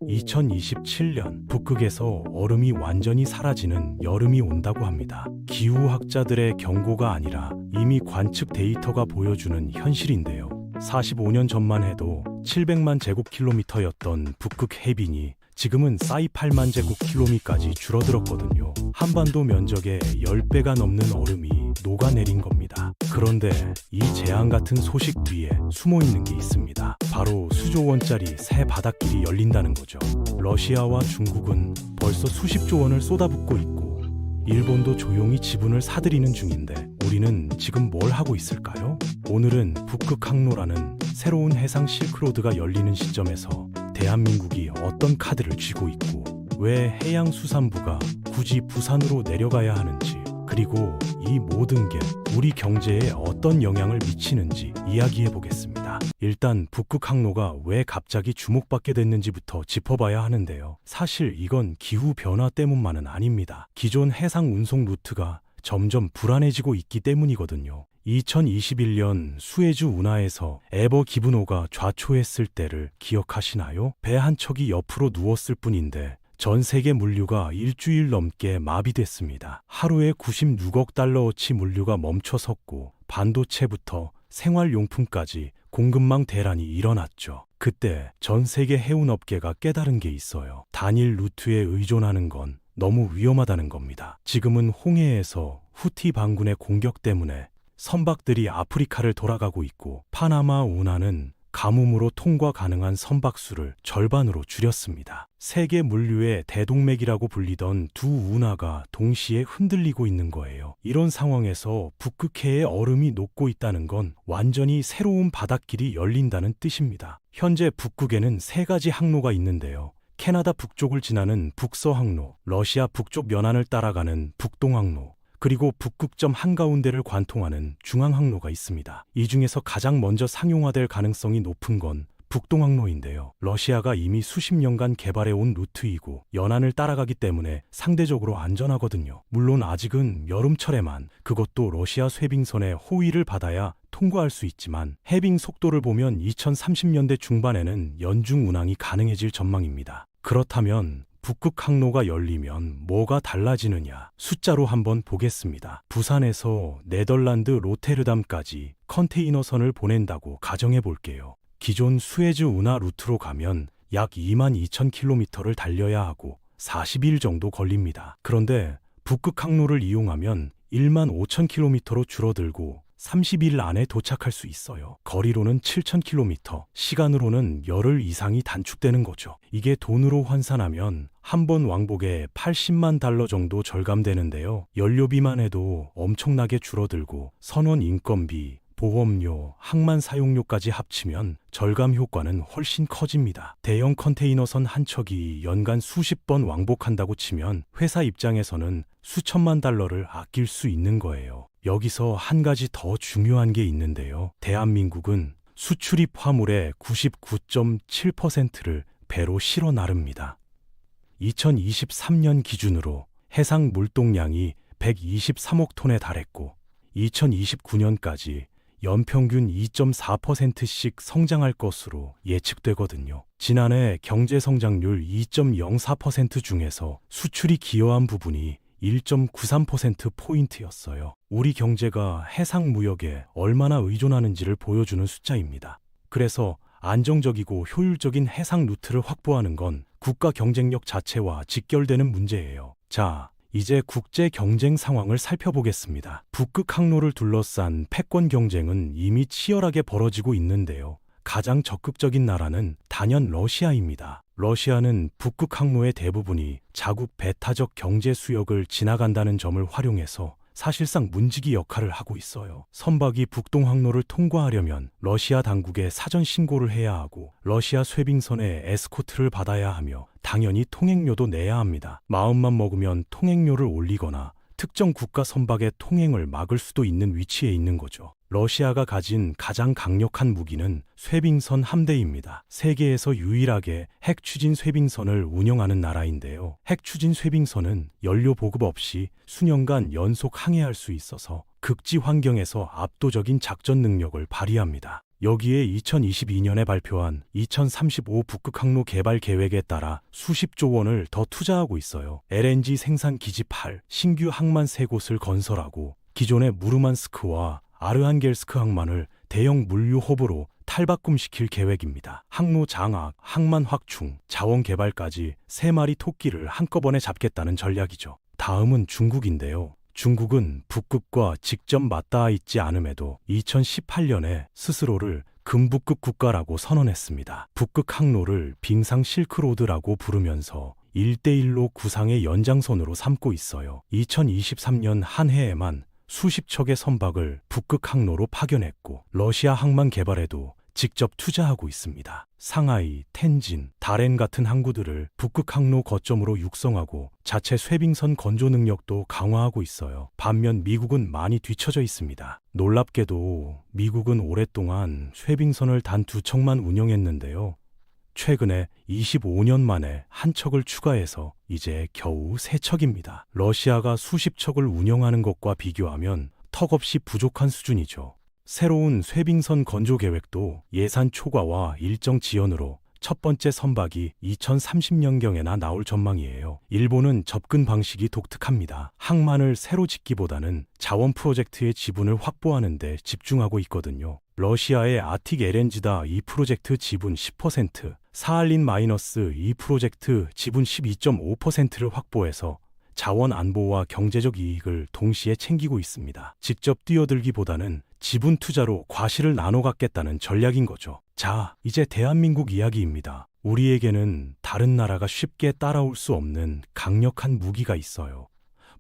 2027년 북극에서 얼음이 완전히 사라지는 여름이 온다고 합니다. 기후학자들의 경고가 아니라 이미 관측 데이터가 보여주는 현실인데요. 45년 전만 해도 700만 제곱킬로미터였던 북극 해빙이 지금은 48만 제곱킬로미터까지 줄어들었거든요. 한반도 면적의 10배가 넘는 얼음이 녹아내린 겁니다. 그런데 이 재앙 같은 소식 뒤에 숨어 있는 게 있습니다. 바로 수조 원짜리 새 바닷길이 열린다는 거죠. 러시아와 중국은 벌써 수십조 원을 쏟아붓고 있고 일본도 조용히 지분을 사들이는 중인데 우리는 지금 뭘 하고 있을까요? 오늘은 북극 항로라는 새로운 해상 실크로드가 열리는 시점에서 대한민국이 어떤 카드를 쥐고 있고 왜 해양수산부가 굳이 부산으로 내려가야 하는지 그리고 이 모든 게 우리 경제에 어떤 영향을 미치는지 이야기해 보겠습니다. 일단 북극 항로가 왜 갑자기 주목받게 됐는지부터 짚어봐야 하는데요. 사실 이건 기후 변화 때문만은 아닙니다. 기존 해상 운송 루트가 점점 불안해지고 있기 때문이거든요. 2021년 수에즈 운하에서 에버 기브노가 좌초했을 때를 기억하시나요? 배 한 척이 옆으로 누웠을 뿐인데 전 세계 물류가 일주일 넘게 마비됐습니다. 하루에 96억 달러어치 물류가 멈춰섰고 반도체부터 생활용품까지 공급망 대란이 일어났죠. 그때 전 세계 해운업계가 깨달은 게 있어요. 단일 루트에 의존하는 건 너무 위험하다는 겁니다. 지금은 홍해에서 후티 반군의 공격 때문에 선박들이 아프리카를 돌아가고 있고 파나마 운하는 가뭄으로 통과 가능한 선박수를 절반으로 줄였습니다. 세계 물류의 대동맥이라고 불리던 두 운하가 동시에 흔들리고 있는 거예요. 이런 상황에서 북극해의 얼음이 녹고 있다는 건 완전히 새로운 바닷길이 열린다는 뜻입니다. 현재 북극에는 세 가지 항로가 있는데요. 캐나다 북쪽을 지나는 북서항로, 러시아 북쪽 연안을 따라가는 북동항로, 그리고 북극점 한가운데를 관통하는 중앙항로가 있습니다. 이 중에서 가장 먼저 상용화될 가능성이 높은 건 북동항로인데요. 러시아가 이미 수십 년간 개발해온 루트이고 연안을 따라가기 때문에 상대적으로 안전하거든요. 물론 아직은 여름철에만 그것도 러시아 쇄빙선의 호위를 받아야 통과할 수 있지만 해빙 속도를 보면 2030년대 중반에는 연중 운항이 가능해질 전망입니다. 그렇다면 북극 항로가 열리면 뭐가 달라지느냐? 숫자로 한번 보겠습니다. 부산에서 네덜란드 로테르담까지 컨테이너선을 보낸다고 가정해 볼게요. 기존 수에즈 운하 루트로 가면 약 22,000km를 달려야 하고 40일 정도 걸립니다. 그런데 북극 항로를 이용하면 15,000km로 줄어들고 30일 안에 도착할 수 있어요. 거리로는 7,000km, 시간으로는 열흘 이상이 단축되는 거죠. 이게 돈으로 환산하면 한 번 왕복에 80만 달러 정도 절감되는데요. 연료비만 해도 엄청나게 줄어들고 선원 인건비, 보험료, 항만 사용료까지 합치면 절감 효과는 훨씬 커집니다. 대형 컨테이너선 한 척이 연간 수십 번 왕복한다고 치면 회사 입장에서는 수천만 달러를 아낄 수 있는 거예요. 여기서 한 가지 더 중요한 게 있는데요. 대한민국은 수출입 화물의 99.7%를 배로 실어 나릅니다. 2023년 기준으로 해상 물동량이 123억 톤에 달했고 2029년까지 연평균 2.4%씩 성장할 것으로 예측되거든요. 지난해 경제 성장률 2.04% 중에서 수출이 기여한 부분이 1.93%포인트였어요. 우리 경제가 해상 무역에 얼마나 의존하는지를 보여주는 숫자입니다. 그래서 안정적이고 효율적인 해상 루트를 확보하는 건 국가 경쟁력 자체와 직결되는 문제예요. 자, 이제 국제 경쟁 상황을 살펴보겠습니다. 북극 항로를 둘러싼 패권 경쟁은 이미 치열하게 벌어지고 있는데요. 가장 적극적인 나라는 단연 러시아입니다. 러시아는 북극 항로의 대부분이 자국 배타적 경제 수역을 지나간다는 점을 활용해서 사실상 문지기 역할을 하고 있어요. 선박이 북동 항로를 통과하려면 러시아 당국에 사전 신고를 해야 하고 러시아 쇄빙선에 에스코트를 받아야 하며 당연히 통행료도 내야 합니다. 마음만 먹으면 통행료를 올리거나 특정 국가 선박의 통행을 막을 수도 있는 위치에 있는 거죠. 러시아가 가진 가장 강력한 무기는 쇄빙선 함대입니다. 세계에서 유일하게 핵 추진 쇄빙선을 운영하는 나라인데요. 핵 추진 쇄빙선은 연료 보급 없이 수년간 연속 항해할 수 있어서 극지 환경에서 압도적인 작전 능력을 발휘합니다. 여기에 2022년에 발표한 2035 북극 항로 개발 계획에 따라 수십조 원을 더 투자하고 있어요. LNG 생산 기지 8, 신규 항만 3곳을 건설하고 기존의 무르만스크와 아르한겔스크 항만을 대형 물류 허브로 탈바꿈시킬 계획입니다. 항로 장악, 항만 확충, 자원 개발까지 3마리 토끼를 한꺼번에 잡겠다는 전략이죠. 다음은 중국인데요. 중국은 북극과 직접 맞닿아 있지 않음에도 2018년에 스스로를 금북극 국가라고 선언했습니다. 북극 항로를 빙상 실크로드라고 부르면서 1대1로 구상의 연장선으로 삼고 있어요. 2023년 한 해에만 수십 척의 선박을 북극 항로로 파견했고 러시아 항만 개발에도 직접 투자하고 있습니다. 상하이, 텐진, 다롄 같은 항구들을 북극 항로 거점으로 육성하고 자체 쇄빙선 건조 능력도 강화하고 있어요. 반면 미국은 많이 뒤처져 있습니다. 놀랍게도 미국은 오랫동안 쇄빙선을 단 2척만 운영했는데요. 최근에 25년 만에 한 척을 추가해서 이제 겨우 3척입니다. 러시아가 수십 척을 운영하는 것과 비교하면 턱없이 부족한 수준이죠. 새로운 쇄빙선 건조 계획도 예산 초과와 일정 지연으로 첫 번째 선박이 2030년경에나 나올 전망이에요. 일본은 접근 방식이 독특합니다. 항만을 새로 짓기보다는 자원 프로젝트의 지분을 확보하는 데 집중하고 있거든요. 러시아의 아틱 LNG다 이 프로젝트 지분 10%, 사할린-2 프로젝트 지분 12.5%를 확보해서 자원 안보와 경제적 이익을 동시에 챙기고 있습니다. 직접 뛰어들기보다는 지분 투자로 과실을 나눠 갖겠다는 전략인 거죠. 자, 이제 대한민국 이야기입니다. 우리에게는 다른 나라가 쉽게 따라올 수 없는 강력한 무기가 있어요.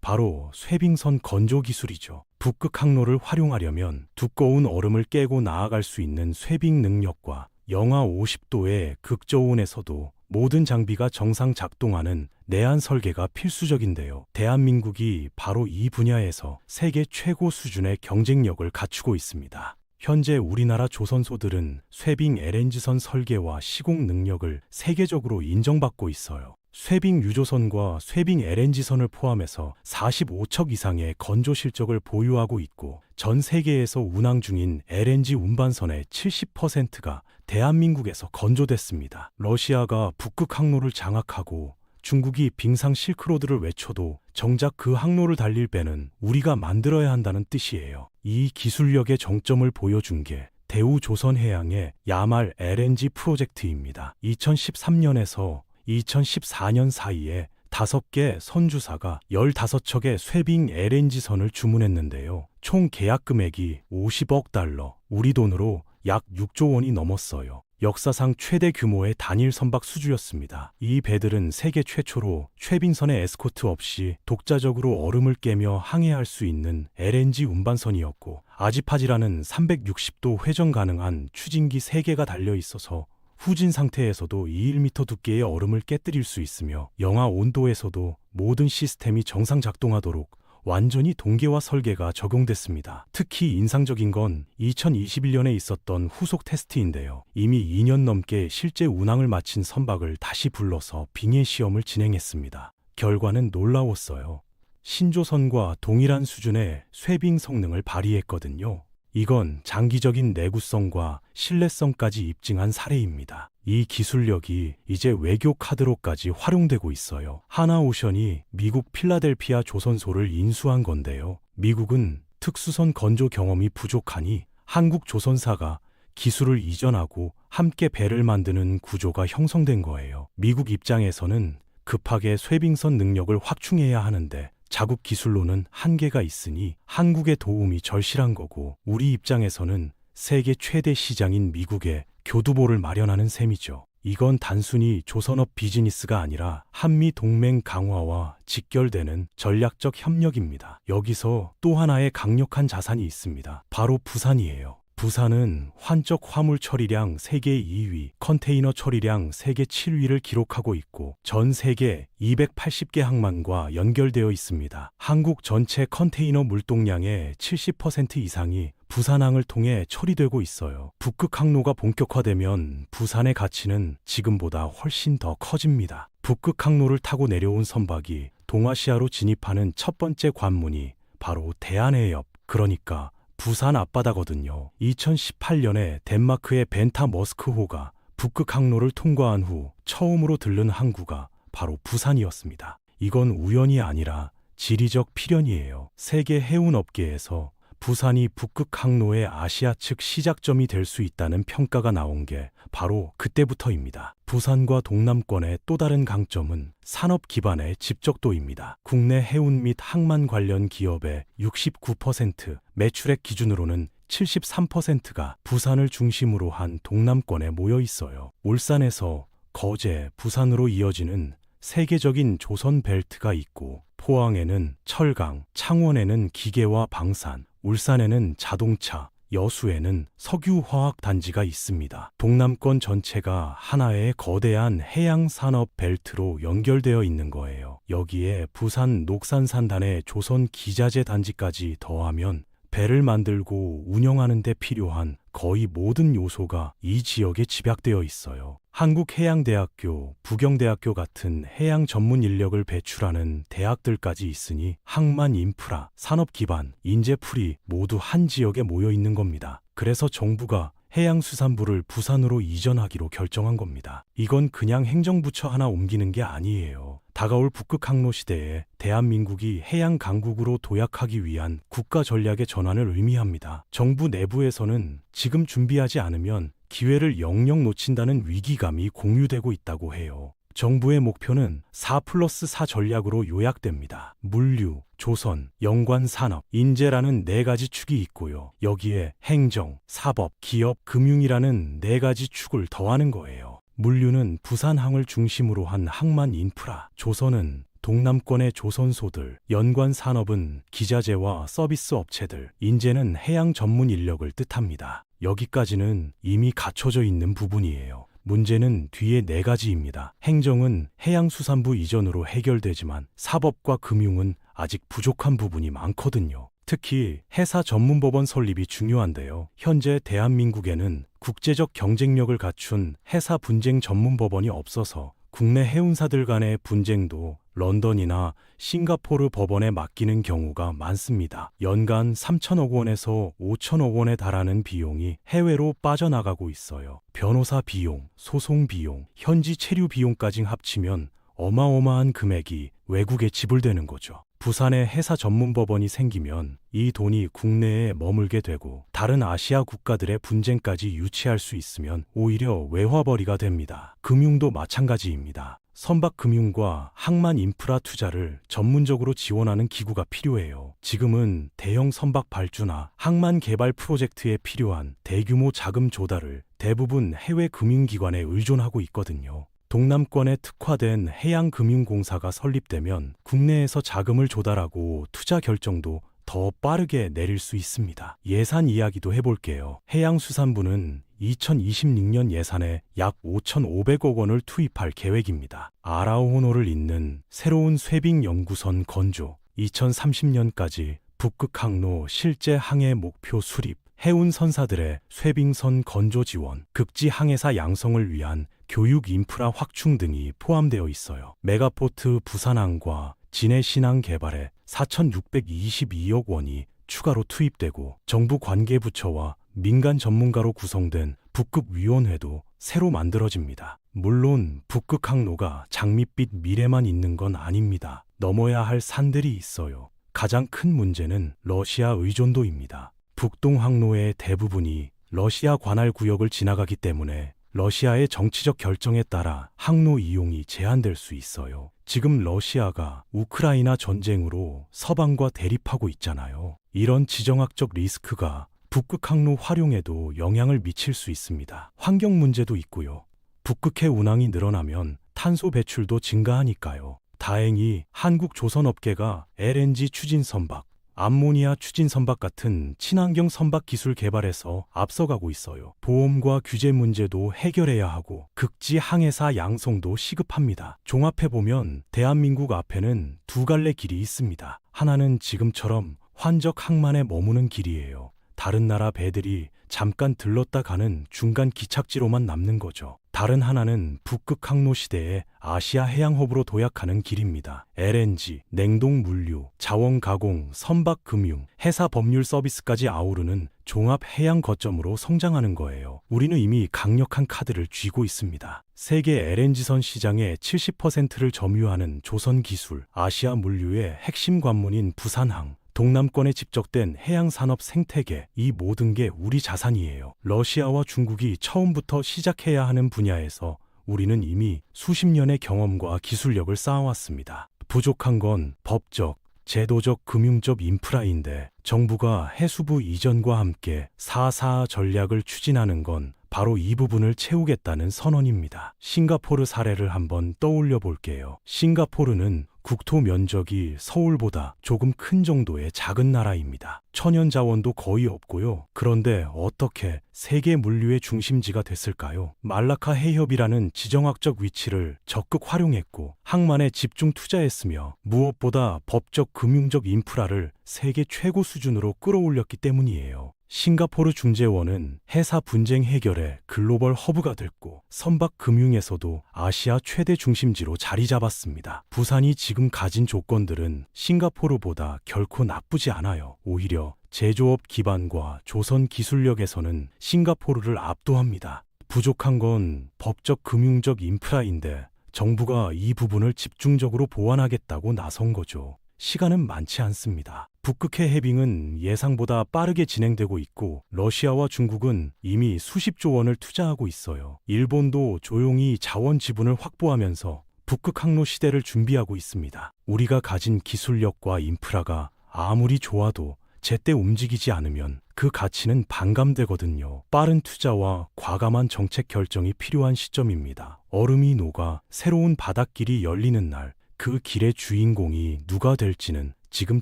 바로 쇄빙선 건조 기술이죠. 북극 항로를 활용하려면 두꺼운 얼음을 깨고 나아갈 수 있는 쇄빙 능력과 영하 50도의 극저온에서도 모든 장비가 정상 작동하는 내한 설계가 필수적인데요. 대한민국이 바로 이 분야에서 세계 최고 수준의 경쟁력을 갖추고 있습니다. 현재 우리나라 조선소들은 쇄빙 LNG선 설계와 시공 능력을 세계적으로 인정받고 있어요. 쇄빙 유조선과 쇄빙 LNG선을 포함해서 45척 이상의 건조 실적을 보유하고 있고 전 세계에서 운항 중인 LNG 운반선의 70%가 대한민국에서 건조됐습니다. 러시아가 북극 항로를 장악하고 중국이 빙상 실크로드를 외쳐도 정작 그 항로를 달릴 배는 우리가 만들어야 한다는 뜻이에요. 이 기술력의 정점을 보여준 게 대우조선해양의 야말 LNG 프로젝트입니다. 2013년에서 2014년 사이에 5개 선주사가 15척의 쇄빙 LNG선을 주문했는데요. 총 계약 금액이 50억 달러, 우리 돈으로 약 6조 원이 넘었어요. 역사상 최대 규모의 단일 선박 수주였습니다. 이 배들은 세계 최초로 쇄빙선의 에스코트 없이 독자적으로 얼음을 깨며 항해할 수 있는 LNG 운반선이었고 아지파지라는 360도 회전 가능한 추진기 3개가 달려 있어서 후진 상태에서도 21m 두께의 얼음을 깨뜨릴 수 있으며 영하 온도에서도 모든 시스템이 정상 작동하도록 완전히 동계화 설계가 적용됐습니다. 특히 인상적인 건 2021년에 있었던 후속 테스트인데요. 이미 2년 넘게 실제 운항을 마친 선박을 다시 불러서 빙의 시험을 진행했습니다. 결과는 놀라웠어요. 신조선과 동일한 수준의 쇄빙 성능을 발휘했거든요. 이건 장기적인 내구성과 신뢰성까지 입증한 사례입니다. 이 기술력이 이제 외교 카드로까지 활용되고 있어요. 하나오션이 미국 필라델피아 조선소를 인수한 건데요. 미국은 특수선 건조 경험이 부족하니 한국 조선사가 기술을 이전하고 함께 배를 만드는 구조가 형성된 거예요. 미국 입장에서는 급하게 쇄빙선 능력을 확충해야 하는데 자국 기술로는 한계가 있으니 한국의 도움이 절실한 거고 우리 입장에서는 세계 최대 시장인 미국에 교두보를 마련하는 셈이죠. 이건 단순히 조선업 비즈니스가 아니라 한미 동맹 강화와 직결되는 전략적 협력입니다. 여기서 또 하나의 강력한 자산이 있습니다. 바로 부산이에요. 부산은 환적 화물 처리량 세계 2위, 컨테이너 처리량 세계 7위를 기록하고 있고 전 세계 280개 항만과 연결되어 있습니다. 한국 전체 컨테이너 물동량의 70% 이상이 부산항을 통해 처리되고 있어요. 북극 항로가 본격화되면 부산의 가치는 지금보다 훨씬 더 커집니다. 북극 항로를 타고 내려온 선박이 동아시아로 진입하는 첫 번째 관문이 바로 대한해협, 그러니까 부산 앞바다거든요. 2018년에 덴마크의 벤타 머스크호가 북극 항로를 통과한 후 처음으로 들른 항구가 바로 부산이었습니다. 이건 우연이 아니라 지리적 필연이에요. 세계 해운 업계에서 부산이 북극 항로의 아시아 측 시작점이 될 수 있다는 평가가 나온 게 바로 그때부터입니다. 부산과 동남권의 또 다른 강점은 산업 기반의 집적도입니다. 국내 해운 및 항만 관련 기업의 69%, 매출액 기준으로는 73%가 부산을 중심으로 한 동남권에 모여 있어요. 울산에서 거제, 부산으로 이어지는 세계적인 조선 벨트가 있고, 포항에는 철강, 창원에는 기계와 방산, 울산에는 자동차, 여수에는 석유화학 단지가 있습니다. 동남권 전체가 하나의 거대한 해양 산업 벨트로 연결되어 있는 거예요. 여기에 부산 녹산산단의 조선 기자재 단지까지 더하면 배를 만들고 운영하는 데 필요한 거의 모든 요소가 이 지역에 집약되어 있어요. 한국해양대학교, 부경대학교 같은 해양 전문 인력을 배출하는 대학들까지 있으니 항만 인프라, 산업 기반, 인재풀이 모두 한 지역에 모여 있는 겁니다. 그래서 정부가 해양수산부를 부산으로 이전하기로 결정한 겁니다. 이건 그냥 행정부처 하나 옮기는 게 아니에요. 다가올 북극 항로 시대에 대한민국이 해양 강국으로 도약하기 위한 국가 전략의 전환을 의미합니다. 정부 내부에서는 지금 준비하지 않으면 기회를 영영 놓친다는 위기감이 공유되고 있다고 해요. 정부의 목표는 4+4 전략으로 요약됩니다. 물류, 조선, 연관 산업, 인재라는 네 가지 축이 있고요. 여기에 행정, 사법, 기업, 금융이라는 네 가지 축을 더하는 거예요. 물류는 부산항을 중심으로 한 항만 인프라, 조선은 동남권의 조선소들, 연관 산업은 기자재와 서비스 업체들, 인재는 해양 전문 인력을 뜻합니다. 여기까지는 이미 갖춰져 있는 부분이에요. 문제는 뒤에 네 가지입니다. 행정은 해양수산부 이전으로 해결되지만 사법과 금융은 아직 부족한 부분이 많거든요. 특히 해사 전문법원 설립이 중요한데요. 현재 대한민국에는 국제적 경쟁력을 갖춘 해사 분쟁 전문법원이 없어서 국내 해운사들 간의 분쟁도 런던이나 싱가포르 법원에 맡기는 경우가 많습니다. 연간 3천억 원에서 5천억 원에 달하는 비용이 해외로 빠져나가고 있어요. 변호사 비용, 소송 비용, 현지 체류 비용까지 합치면 어마어마한 금액이 외국에 지불되는 거죠. 부산에 해사 전문법원이 생기면 이 돈이 국내에 머물게 되고 다른 아시아 국가들의 분쟁까지 유치할 수 있으면 오히려 외화벌이가 됩니다. 금융도 마찬가지입니다. 선박금융과 항만 인프라 투자를 전문적으로 지원하는 기구가 필요해요. 지금은 대형 선박 발주나 항만 개발 프로젝트에 필요한 대규모 자금 조달을 대부분 해외 금융기관에 의존하고 있거든요. 동남권에 특화된 해양금융공사가 설립되면 국내에서 자금을 조달하고 투자 결정도 더 빠르게 내릴 수 있습니다. 예산 이야기도 해볼게요. 해양수산부는 2026년 예산에 약 5,500억 원을 투입할 계획입니다. 아라오호노를 잇는 새로운 쇠빙 연구선 건조, 2030년까지 북극 항로 실제 항해 목표 수립, 해운 선사들의 쇠빙선 건조 지원, 극지 항해사 양성을 위한 교육 인프라 확충 등이 포함되어 있어요. 메가포트 부산항과 진해신항 개발에 4,622억 원이 추가로 투입되고 정부 관계부처와 민간 전문가로 구성된 북극위원회도 새로 만들어집니다. 물론 북극 항로가 장밋빛 미래만 있는 건 아닙니다. 넘어야 할 산들이 있어요. 가장 큰 문제는 러시아 의존도입니다. 북동 항로의 대부분이 러시아 관할 구역을 지나가기 때문에 러시아의 정치적 결정에 따라 항로 이용이 제한될 수 있어요. 지금 러시아가 우크라이나 전쟁으로 서방과 대립하고 있잖아요. 이런 지정학적 리스크가 북극 항로 활용에도 영향을 미칠 수 있습니다. 환경 문제도 있고요. 북극해 운항이 늘어나면 탄소 배출도 증가하니까요. 다행히 한국 조선업계가 LNG 추진 선박, 암모니아 추진 선박 같은 친환경 선박 기술 개발에서 앞서가고 있어요. 보험과 규제 문제도 해결해야 하고 극지 항해사 양성도 시급합니다. 종합해보면 대한민국 앞에는 두 갈래 길이 있습니다. 하나는 지금처럼 환적 항만에 머무는 길이에요. 다른 나라 배들이 잠깐 들렀다 가는 중간 기착지로만 남는 거죠. 다른 하나는 북극 항로 시대에 아시아 해양허브로 도약하는 길입니다. LNG, 냉동 물류, 자원 가공, 선박 금융, 해사 법률 서비스까지 아우르는 종합 해양 거점으로 성장하는 거예요. 우리는 이미 강력한 카드를 쥐고 있습니다. 세계 LNG선 시장의 70%를 점유하는 조선 기술, 아시아 물류의 핵심 관문인 부산항, 동남권에 집적된 해양산업 생태계, 이 모든 게 우리 자산이에요. 러시아와 중국이 처음부터 시작해야 하는 분야에서 우리는 이미 수십 년의 경험과 기술력을 쌓아왔습니다. 부족한 건 법적, 제도적, 금융적 인프라인데 정부가 해수부 이전과 함께 4.4 전략을 추진하는 건 바로 이 부분을 채우겠다는 선언입니다. 싱가포르 사례를 한번 떠올려 볼게요. 싱가포르는 국토 면적이 서울보다 조금 큰 정도의 작은 나라입니다. 천연 자원도 거의 없고요. 그런데 어떻게 세계 물류의 중심지가 됐을까요? 말라카 해협이라는 지정학적 위치를 적극 활용했고 항만에 집중 투자했으며 무엇보다 법적 금융적 인프라를 세계 최고 수준으로 끌어올렸기 때문이에요. 싱가포르 중재원은 해사 분쟁 해결의 글로벌 허브가 됐고 선박 금융에서도 아시아 최대 중심지로 자리 잡았습니다. 부산이 지금 가진 조건들은 싱가포르보다 결코 나쁘지 않아요. 오히려 제조업 기반과 조선 기술력에서는 싱가포르를 압도합니다. 부족한 건 법적 금융적 인프라인데 정부가 이 부분을 집중적으로 보완하겠다고 나선 거죠. 시간은 많지 않습니다. 북극해 해빙은 예상보다 빠르게 진행되고 있고 러시아와 중국은 이미 수십조 원을 투자하고 있어요. 일본도 조용히 자원 지분을 확보하면서 북극 항로 시대를 준비하고 있습니다. 우리가 가진 기술력과 인프라가 아무리 좋아도 제때 움직이지 않으면 그 가치는 반감되거든요. 빠른 투자와 과감한 정책 결정이 필요한 시점입니다. 얼음이 녹아 새로운 바닷길이 열리는 날, 그 길의 주인공이 누가 될지는 지금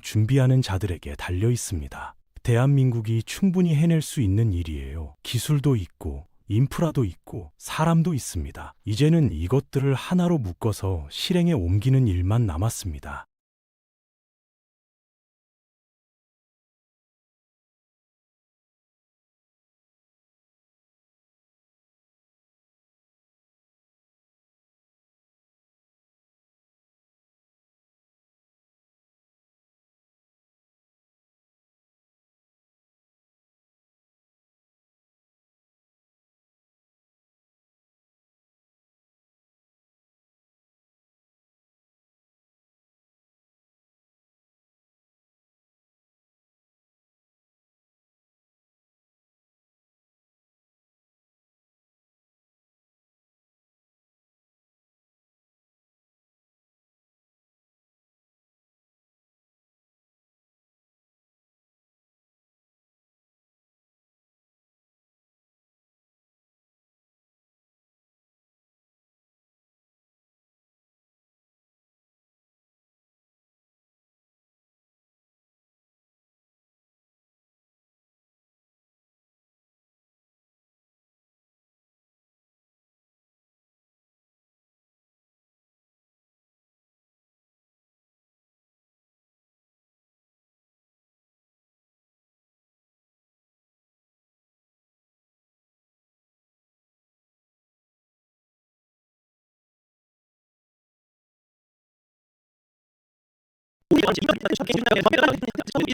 준비하는 자들에게 달려 있습니다. 대한민국이 충분히 해낼 수 있는 일이에요. 기술도 있고 인프라도 있고 사람도 있습니다. 이제는 이것들을 하나로 묶어서 실행에 옮기는 일만 남았습니다.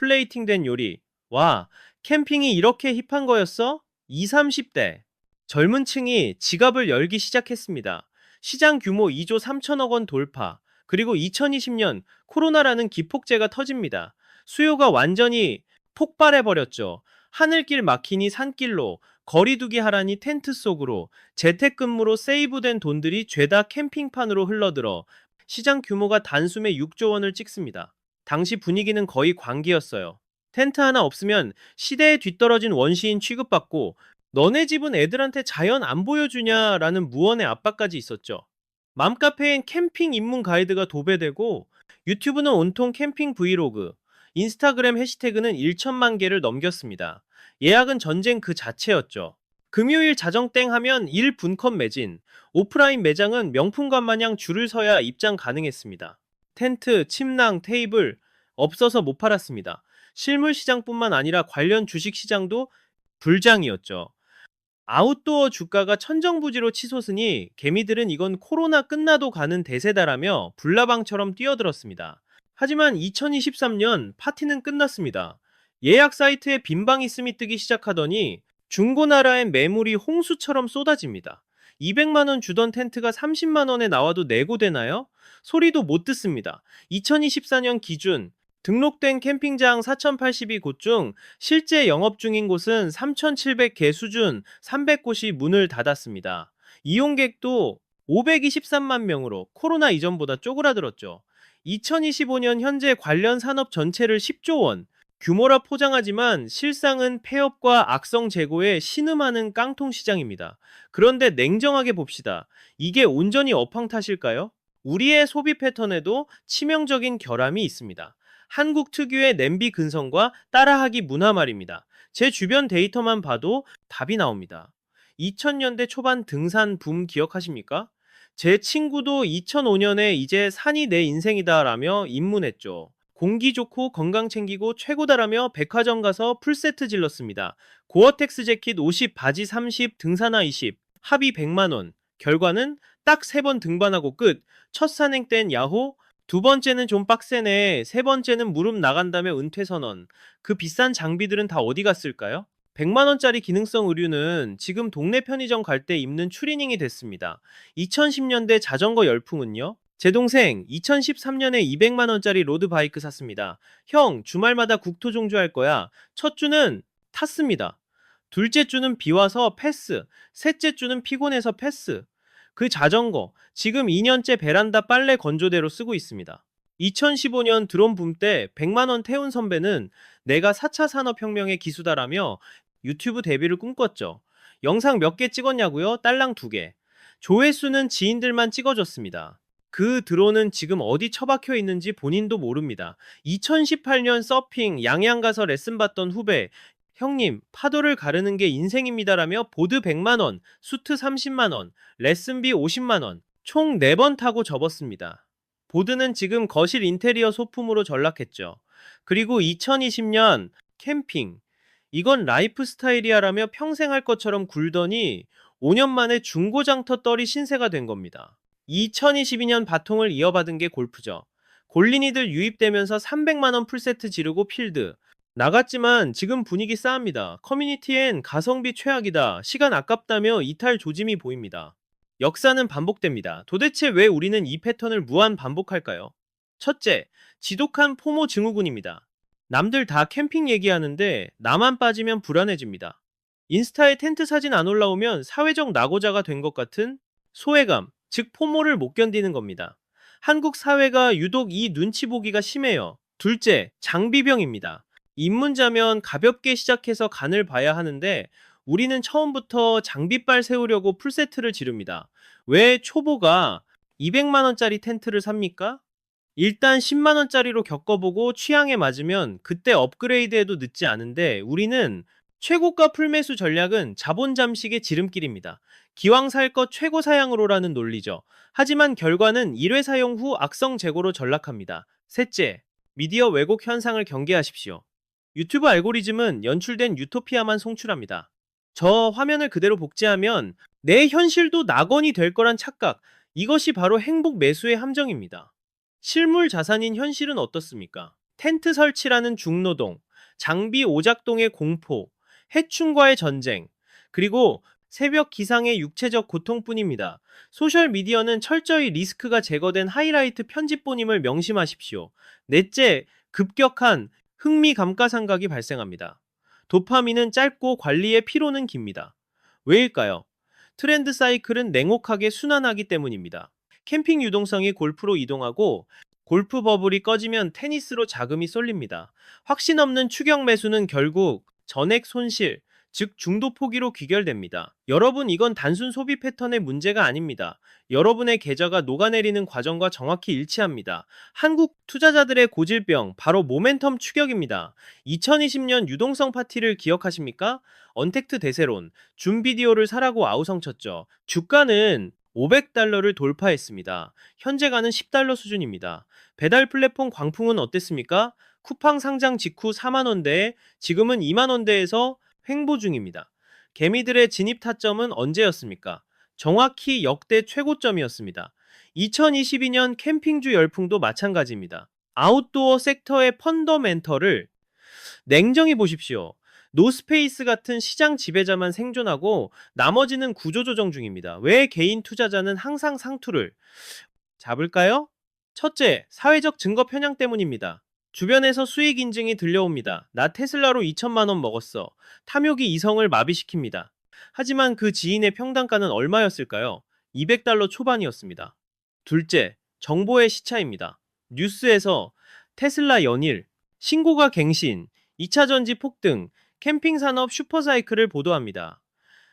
플레이팅된 요리. 와, 캠핑이 이렇게 힙한 거였어? 20, 30대. 젊은 층이 지갑을 열기 시작했습니다. 시장 규모 2조 3천억 원 돌파. 그리고 2020년 코로나라는 기폭제가 터집니다. 수요가 완전히 폭발해버렸죠. 하늘길 막히니 산길로, 거리두기 하라니 텐트 속으로, 재택근무로 세이브된 돈들이 죄다 캠핑판으로 흘러들어 시장 규모가 단숨에 6조 원을 찍습니다. 당시 분위기는 거의 광기였어요. 텐트 하나 없으면 시대에 뒤떨어진 원시인 취급받고 너네 집은 애들한테 자연 안 보여주냐라는 무언의 압박까지 있었죠. 맘카페엔 캠핑 입문 가이드가 도배되고 유튜브는 온통 캠핑 브이로그, 인스타그램 해시태그는 1천만 개를 넘겼습니다. 예약은 전쟁 그 자체였죠. 금요일 자정땡 하면 1분컷 매진, 오프라인 매장은 명품관 마냥 줄을 서야 입장 가능했습니다. 텐트, 침낭, 테이블 없어서 못 팔았습니다. 실물 시장뿐만 아니라 관련 주식 시장도 불장이었죠. 아웃도어 주가가 천정부지로 치솟으니 개미들은 이건 코로나 끝나도 가는 대세다라며 불나방처럼 뛰어들었습니다. 하지만 2023년 파티는 끝났습니다. 예약 사이트에 빈 방 있음이 뜨기 시작하더니 중고나라엔 매물이 홍수처럼 쏟아집니다. 200만 원 주던 텐트가 30만 원에 나와도 내고되나요? 소리도 못 듣습니다. 2024년 기준 등록된 캠핑장 4,082곳 중 실제 영업 중인 곳은 3,700개 수준 300곳이 문을 닫았습니다. 이용객도 523만 명으로 코로나 이전보다 쪼그라들었죠. 2025년 현재 관련 산업 전체를 10조 원 규모라 포장하지만 실상은 폐업과 악성 재고에 신음하는 깡통 시장입니다. 그런데 냉정하게 봅시다. 이게 온전히 업황 탓일까요? 우리의 소비 패턴에도 치명적인 결함이 있습니다. 한국 특유의 냄비 근성과 따라하기 문화 말입니다. 제 주변 데이터만 봐도 답이 나옵니다. 2000년대 초반 등산 붐 기억하십니까? 제 친구도 2005년에 이제 산이 내 인생이다라며 입문했죠. 공기 좋고 건강 챙기고 최고다라며 백화점 가서 풀세트 질렀습니다. 고어텍스 재킷 50, 바지 30, 등산화 20, 합의 100만 원. 결과는 딱 3번 등반하고 끝. 첫 산행 땐 야호, 두 번째는 좀 빡세네, 세 번째는 무릎 나간다며 은퇴 선언. 그 비싼 장비들은 다 어디 갔을까요? 100만 원짜리 기능성 의류는 지금 동네 편의점 갈 때 입는 추리닝이 됐습니다. 2010년대 자전거 열풍은요? 제 동생 2013년에 200만 원짜리 로드바이크 샀습니다. 형, 주말마다 국토종주할 거야. 첫 주는 탔습니다. 둘째 주는 비 와서 패스. 셋째 주는 피곤해서 패스. 그 자전거, 지금 2년째 베란다 빨래 건조대로 쓰고 있습니다. 2015년 드론 붐 때 100만 원 태운 선배는 내가 4차 산업혁명의 기수다라며 유튜브 데뷔를 꿈꿨죠. 영상 몇 개 찍었냐고요? 딸랑 2개. 조회수는 지인들만 찍어줬습니다. 그 드론은 지금 어디 처박혀 있는지 본인도 모릅니다. 2018년 서핑 양양 가서 레슨 받던 후배, 형님 파도를 가르는 게 인생입니다라며 보드 100만 원, 수트 30만 원, 레슨비 50만 원, 총 4번 타고 접었습니다. 보드는 지금 거실 인테리어 소품으로 전락했죠. 그리고 2020년 캠핑, 이건 라이프 스타일이야라며 평생 할 것처럼 굴더니 5년 만에 중고장터 떨이 신세가 된 겁니다. 2022년 바통을 이어받은 게 골프죠. 골린이들 유입되면서 300만 원 풀세트 지르고 필드 나갔지만 지금 분위기 싸합니다. 커뮤니티엔 가성비 최악이다, 시간 아깝다며 이탈 조짐이 보입니다. 역사는 반복됩니다. 도대체 왜 우리는 이 패턴을 무한 반복할까요? 첫째, 지독한 포모 증후군입니다. 남들 다 캠핑 얘기하는데 나만 빠지면 불안해집니다. 인스타에 텐트 사진 안 올라오면 사회적 낙오자가 된 것 같은 소외감, 즉 포모를 못 견디는 겁니다. 한국 사회가 유독 이 눈치 보기가 심해요. 둘째, 장비병입니다. 입문자면 가볍게 시작해서 간을 봐야 하는데 우리는 처음부터 장비빨 세우려고 풀세트를 지릅니다. 왜 초보가 200만 원짜리 텐트를 삽니까? 일단 10만 원짜리로 겪어보고 취향에 맞으면 그때 업그레이드해도 늦지 않은데 우리는 최고가 풀매수 전략은 자본 잠식의 지름길입니다. 기왕 살 것 최고 사양으로라는 논리죠. 하지만 결과는 1회 사용 후 악성 재고로 전락합니다. 셋째, 미디어 왜곡 현상을 경계하십시오. 유튜브 알고리즘은 연출된 유토피아만 송출합니다. 저 화면을 그대로 복제하면 내 현실도 낙원이 될 거란 착각, 이것이 바로 행복 매수의 함정입니다. 실물 자산인 현실은 어떻습니까? 텐트 설치라는 중노동, 장비 오작동의 공포, 해충과의 전쟁, 그리고 새벽 기상의 육체적 고통뿐입니다. 소셜미디어는 철저히 리스크가 제거된 하이라이트 편집본임을 명심하십시오. 넷째, 급격한 흥미 감가상각이 발생합니다. 도파민은 짧고 관리의 피로는 깁니다. 왜일까요? 트렌드 사이클은 냉혹하게 순환하기 때문입니다. 캠핑 유동성이 골프로 이동하고 골프 버블이 꺼지면 테니스로 자금이 쏠립니다. 확신 없는 추격 매수는 결국 전액 손실, 즉 중도 포기로 귀결됩니다. 여러분, 이건 단순 소비 패턴의 문제가 아닙니다. 여러분의 계좌가 녹아내리는 과정과 정확히 일치합니다. 한국 투자자들의 고질병, 바로 모멘텀 추격입니다. 2020년 유동성 파티를 기억하십니까? 언택트 대세론, 줌 비디오를 사라고 아우성쳤죠. 주가는 500달러를 돌파했습니다. 현재가는 10달러 수준입니다. 배달 플랫폼 광풍은 어땠습니까? 쿠팡 상장 직후 4만원대에 지금은 2만원대에서 횡보 중입니다. 개미들의 진입 타점은 언제였습니까? 정확히 역대 최고점이었습니다. 2022년 캠핑주 열풍도 마찬가지입니다. 아웃도어 섹터의 펀더멘털을 냉정히 보십시오. 노스페이스 같은 시장 지배자만 생존하고 나머지는 구조조정 중입니다. 왜 개인 투자자는 항상 상투를 잡을까요? 첫째, 사회적 증거 편향 때문입니다. 주변에서 수익 인증이 들려옵니다. 나 테슬라로 2천만 원 먹었어. 탐욕이 이성을 마비시킵니다. 하지만 그 지인의 평단가는 얼마였을까요? 200달러 초반이었습니다. 둘째, 정보의 시차입니다. 뉴스에서 테슬라 연일, 신고가 갱신, 2차 전지 폭등, 캠핑 산업 슈퍼사이클을 보도합니다.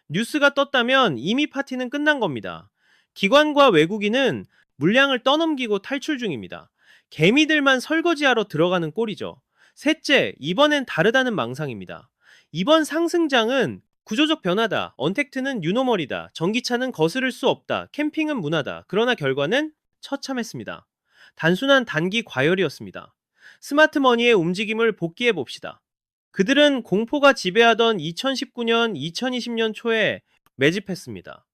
뉴스가 떴다면 이미 파티는 끝난 겁니다. 기관과 외국인은 물량을 떠넘기고 탈출 중입니다. 개미들만 설거지하러 들어가는 꼴이죠. 셋째, 이번엔 다르다는 망상입니다. 이번 상승장은 구조적 변화다. 언택트는 유노멀이다. 전기차는 거스를 수 없다. 캠핑은 문화다. 그러나 결과는 처참했습니다. 단순한 단기 과열이었습니다. 스마트머니의 움직임을 복기해 봅시다. 그들은 공포가 지배하던 2019년, 2020년 초에 매집했습니다.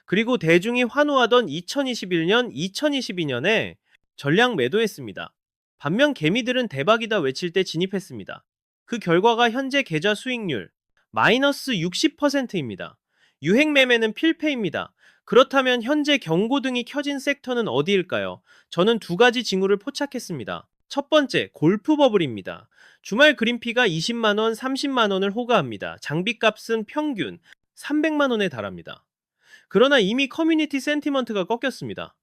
그리고 대중이 환호하던 2021년, 2022년에 전량 매도했습니다. 반면 개미들은 대박이다 외칠 때 진입했습니다. 그 결과가 현재 계좌 수익률 마이너스 60%입니다. 유행 매매는 필패입니다. 그렇다면 현재 경고등이 켜진 섹터는 어디일까요? 저는 두 가지 징후를 포착했습니다. 첫 번째, 골프 버블입니다. 주말 그린피가 20만원, 30만원을 호가합니다. 장비값은 평균 300만원에 달합니다. 그러나 이미 커뮤니티 센티먼트가 꺾였습니다.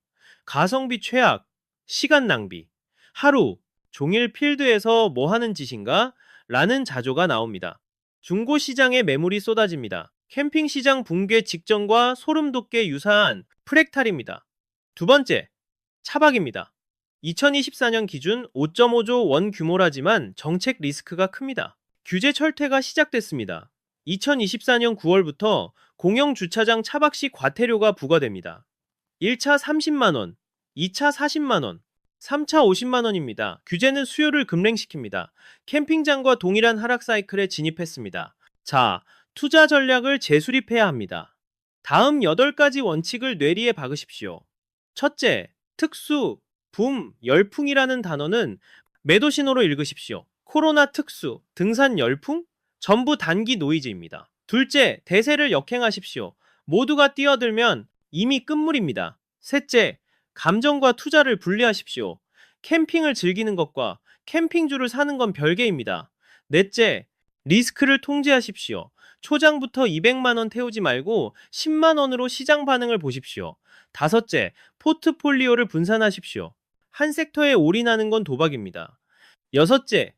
가성비 최악, 시간 낭비, 하루 종일 필드에서 뭐 하는 짓인가? 라는 자조가 나옵니다. 중고 시장에 매물이 쏟아집니다. 캠핑 시장 붕괴 직전과 소름 돋게 유사한 프랙탈입니다. 두 번째, 차박입니다. 2024년 기준 5.5조 원 규모라지만 정책 리스크가 큽니다. 규제 철퇴가 시작됐습니다. 2024년 9월부터 공영 주차장 차박 시 과태료가 부과됩니다. 1차 30만원, 2차 40만원, 3차 50만원입니다. 규제는 수요를 급랭시킵니다. 캠핑장과 동일한 하락 사이클에 진입했습니다. 자, 투자 전략을 재수립해야 합니다. 다음 8가지 원칙을 뇌리에 박으십시오. 첫째, 특수, 붐, 열풍이라는 단어는 매도 신호로 읽으십시오. 코로나 특수, 등산 열풍? 전부 단기 노이즈입니다. 둘째, 대세를 역행하십시오. 모두가 뛰어들면 이미 끝물입니다. 셋째, 감정과 투자를 분리하십시오. 캠핑을 즐기는 것과 캠핑주를 사는 건 별개입니다. 넷째, 리스크를 통제하십시오. 초장부터 200만원 태우지 말고 10만원으로 시장 반응을 보십시오. 다섯째, 포트폴리오를 분산하십시오. 한 섹터에 올인하는 건 도박입니다. 여섯째,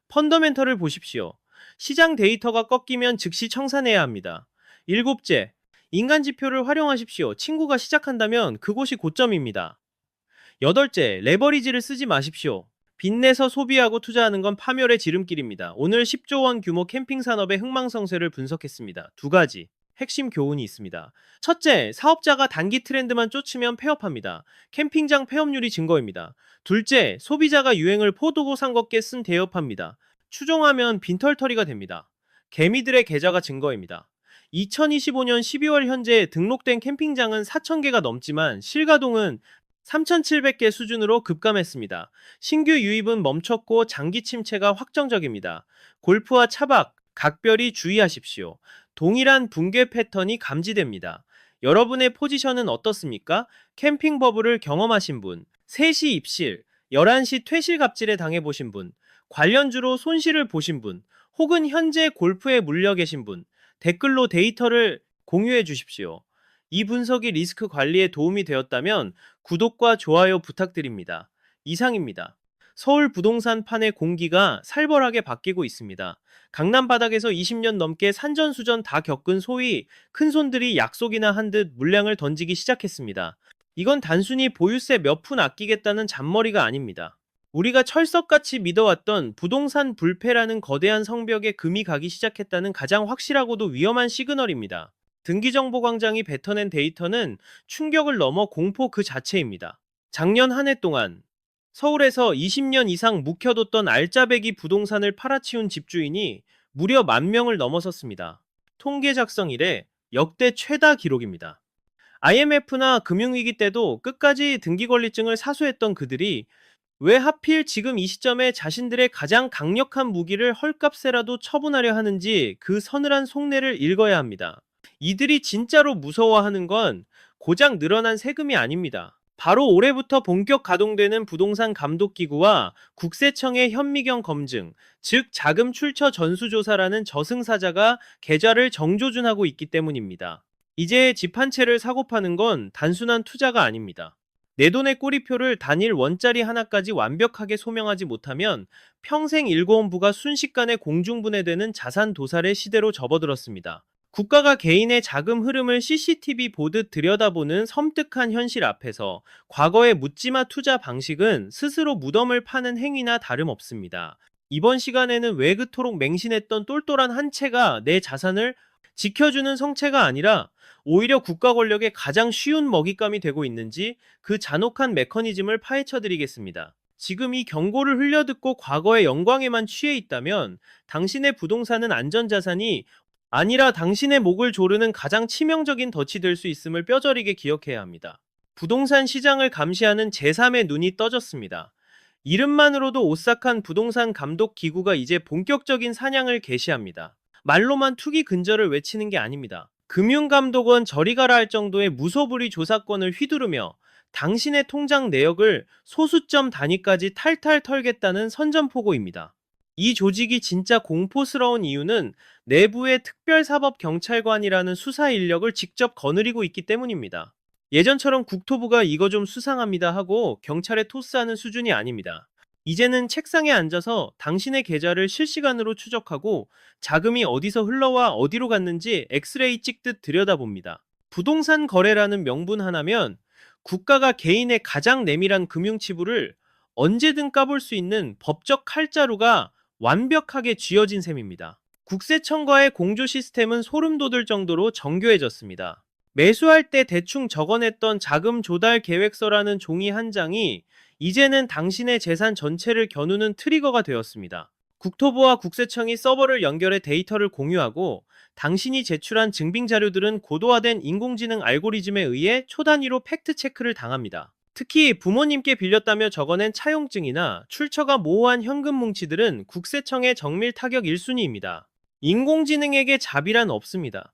펀더멘털을 보십시오. 시장 데이터가 꺾이면 즉시 청산해야 합니다. 일곱째, 인간 지표를 활용하십시오. 친구가 시작한다면 그곳이 고점입니다. 여덟째, 레버리지를 쓰지 마십시오. 빚내서 소비하고 투자하는 건 파멸의 지름길입니다. 오늘 10조 원 규모 캠핑 산업의 흥망성쇠를 분석했습니다. 두 가지 핵심 교훈이 있습니다. 첫째, 사업자가 단기 트렌드만 쫓으면 폐업합니다. 캠핑장 폐업률이 증거입니다. 둘째, 소비자가 유행을 포도고 상겁게 쓴 대업합니다. 추종하면 빈털터리가 됩니다. 개미들의 계좌가 증거입니다. 2025년 12월 현재 등록된 캠핑장은 4,000개가 넘지만 실가동은 3,700개 수준으로 급감했습니다. 신규 유입은 멈췄고 장기 침체가 확정적입니다. 골프와 차박, 각별히 주의하십시오. 동일한 붕괴 패턴이 감지됩니다. 여러분의 포지션은 어떻습니까? 캠핑 버블을 경험하신 분, 3시 입실, 11시 퇴실 갑질에 당해보신 분, 관련주로 손실을 보신 분, 혹은 현재 골프에 물려 계신 분, 댓글로 데이터를 공유해 주십시오. 이 분석이 리스크 관리에 도움이 되었다면 구독과 좋아요 부탁드립니다. 이상입니다. 서울 부동산 판의 공기가 살벌하게 바뀌고 있습니다. 강남 바닥에서 20년 넘게 산전수전 다 겪은 소위 큰손들이 약속이나 한 듯 물량을 던지기 시작했습니다. 이건 단순히 보유세 몇 푼 아끼겠다는 잔머리가 아닙니다. 우리가 철석같이 믿어왔던 부동산 불패라는 거대한 성벽에 금이 가기 시작했다는 가장 확실하고도 위험한 시그널입니다. 등기정보광장이 뱉어낸 데이터는 충격을 넘어 공포 그 자체입니다. 작년 한 해 동안 서울에서 20년 이상 묵혀뒀던 알짜배기 부동산을 팔아치운 집주인이 무려 10,000명을 넘어섰습니다. 통계 작성 이래 역대 최다 기록입니다. IMF나 금융위기 때도 끝까지 등기권리증을 사수했던 그들이 왜 하필 지금 이 시점에 자신들의 가장 강력한 무기를 헐값에라도 처분하려 하는지 그 서늘한 속내를 읽어야 합니다. 이들이 진짜로 무서워하는 건 고작 늘어난 세금이 아닙니다. 바로 올해부터 본격 가동되는 부동산 감독기구와 국세청의 현미경 검증, 즉 자금 출처 전수조사라는 저승사자가 계좌를 정조준하고 있기 때문입니다. 이제 집 한 채를 사고 파는 건 단순한 투자가 아닙니다. 내 돈의 꼬리표를 단일 원짜리 하나까지 완벽하게 소명하지 못하면 평생 일궈온 부가 순식간에 공중분해되는 자산 도살의 시대로 접어들었습니다. 국가가 개인의 자금 흐름을 CCTV 보듯 들여다보는 섬뜩한 현실 앞에서 과거의 묻지마 투자 방식은 스스로 무덤을 파는 행위나 다름없습니다. 이번 시간에는 왜 그토록 맹신했던 똘똘한 한 채가 내 자산을 지켜주는 성체가 아니라 오히려 국가 권력의 가장 쉬운 먹잇감이 되고 있는지 그 잔혹한 메커니즘을 파헤쳐드리겠습니다. 지금 이 경고를 흘려듣고 과거의 영광에만 취해 있다면 당신의 부동산은 안전자산이 아니라 당신의 목을 조르는 가장 치명적인 덫이 될 수 있음을 뼈저리게 기억해야 합니다. 부동산 시장을 감시하는 제3의 눈이 떠졌습니다. 이름만으로도 오싹한 부동산 감독 기구가 이제 본격적인 사냥을 개시합니다. 말로만 투기 근절을 외치는 게 아닙니다. 금융감독원 저리 가라 할 정도의 무소불위 조사권을 휘두르며 당신의 통장 내역을 소수점 단위까지 탈탈 털겠다는 선전포고입니다. 이 조직이 진짜 공포스러운 이유는 내부의 특별사법경찰관이라는 수사 인력을 직접 거느리고 있기 때문입니다. 예전처럼 국토부가 이거 좀 수상합니다 하고 경찰에 토스하는 수준이 아닙니다. 이제는 책상에 앉아서 당신의 계좌를 실시간으로 추적하고 자금이 어디서 흘러와 어디로 갔는지 엑스레이 찍듯 들여다봅니다. 부동산 거래라는 명분 하나면 국가가 개인의 가장 내밀한 금융치부를 언제든 까볼 수 있는 법적 칼자루가 완벽하게 쥐어진 셈입니다. 국세청과의 공조 시스템은 소름 돋을 정도로 정교해졌습니다. 매수할 때 대충 적어냈던 자금 조달 계획서라는 종이 한 장이 이제는 당신의 재산 전체를 겨누는 트리거가 되었습니다. 국토부와 국세청이 서버를 연결해 데이터를 공유하고 당신이 제출한 증빙 자료들은 고도화된 인공지능 알고리즘에 의해 초단위로 팩트 체크를 당합니다. 특히 부모님께 빌렸다며 적어낸 차용증이나 출처가 모호한 현금 뭉치들은 국세청의 정밀 타격 1순위입니다. 인공지능에게 자비란 없습니다.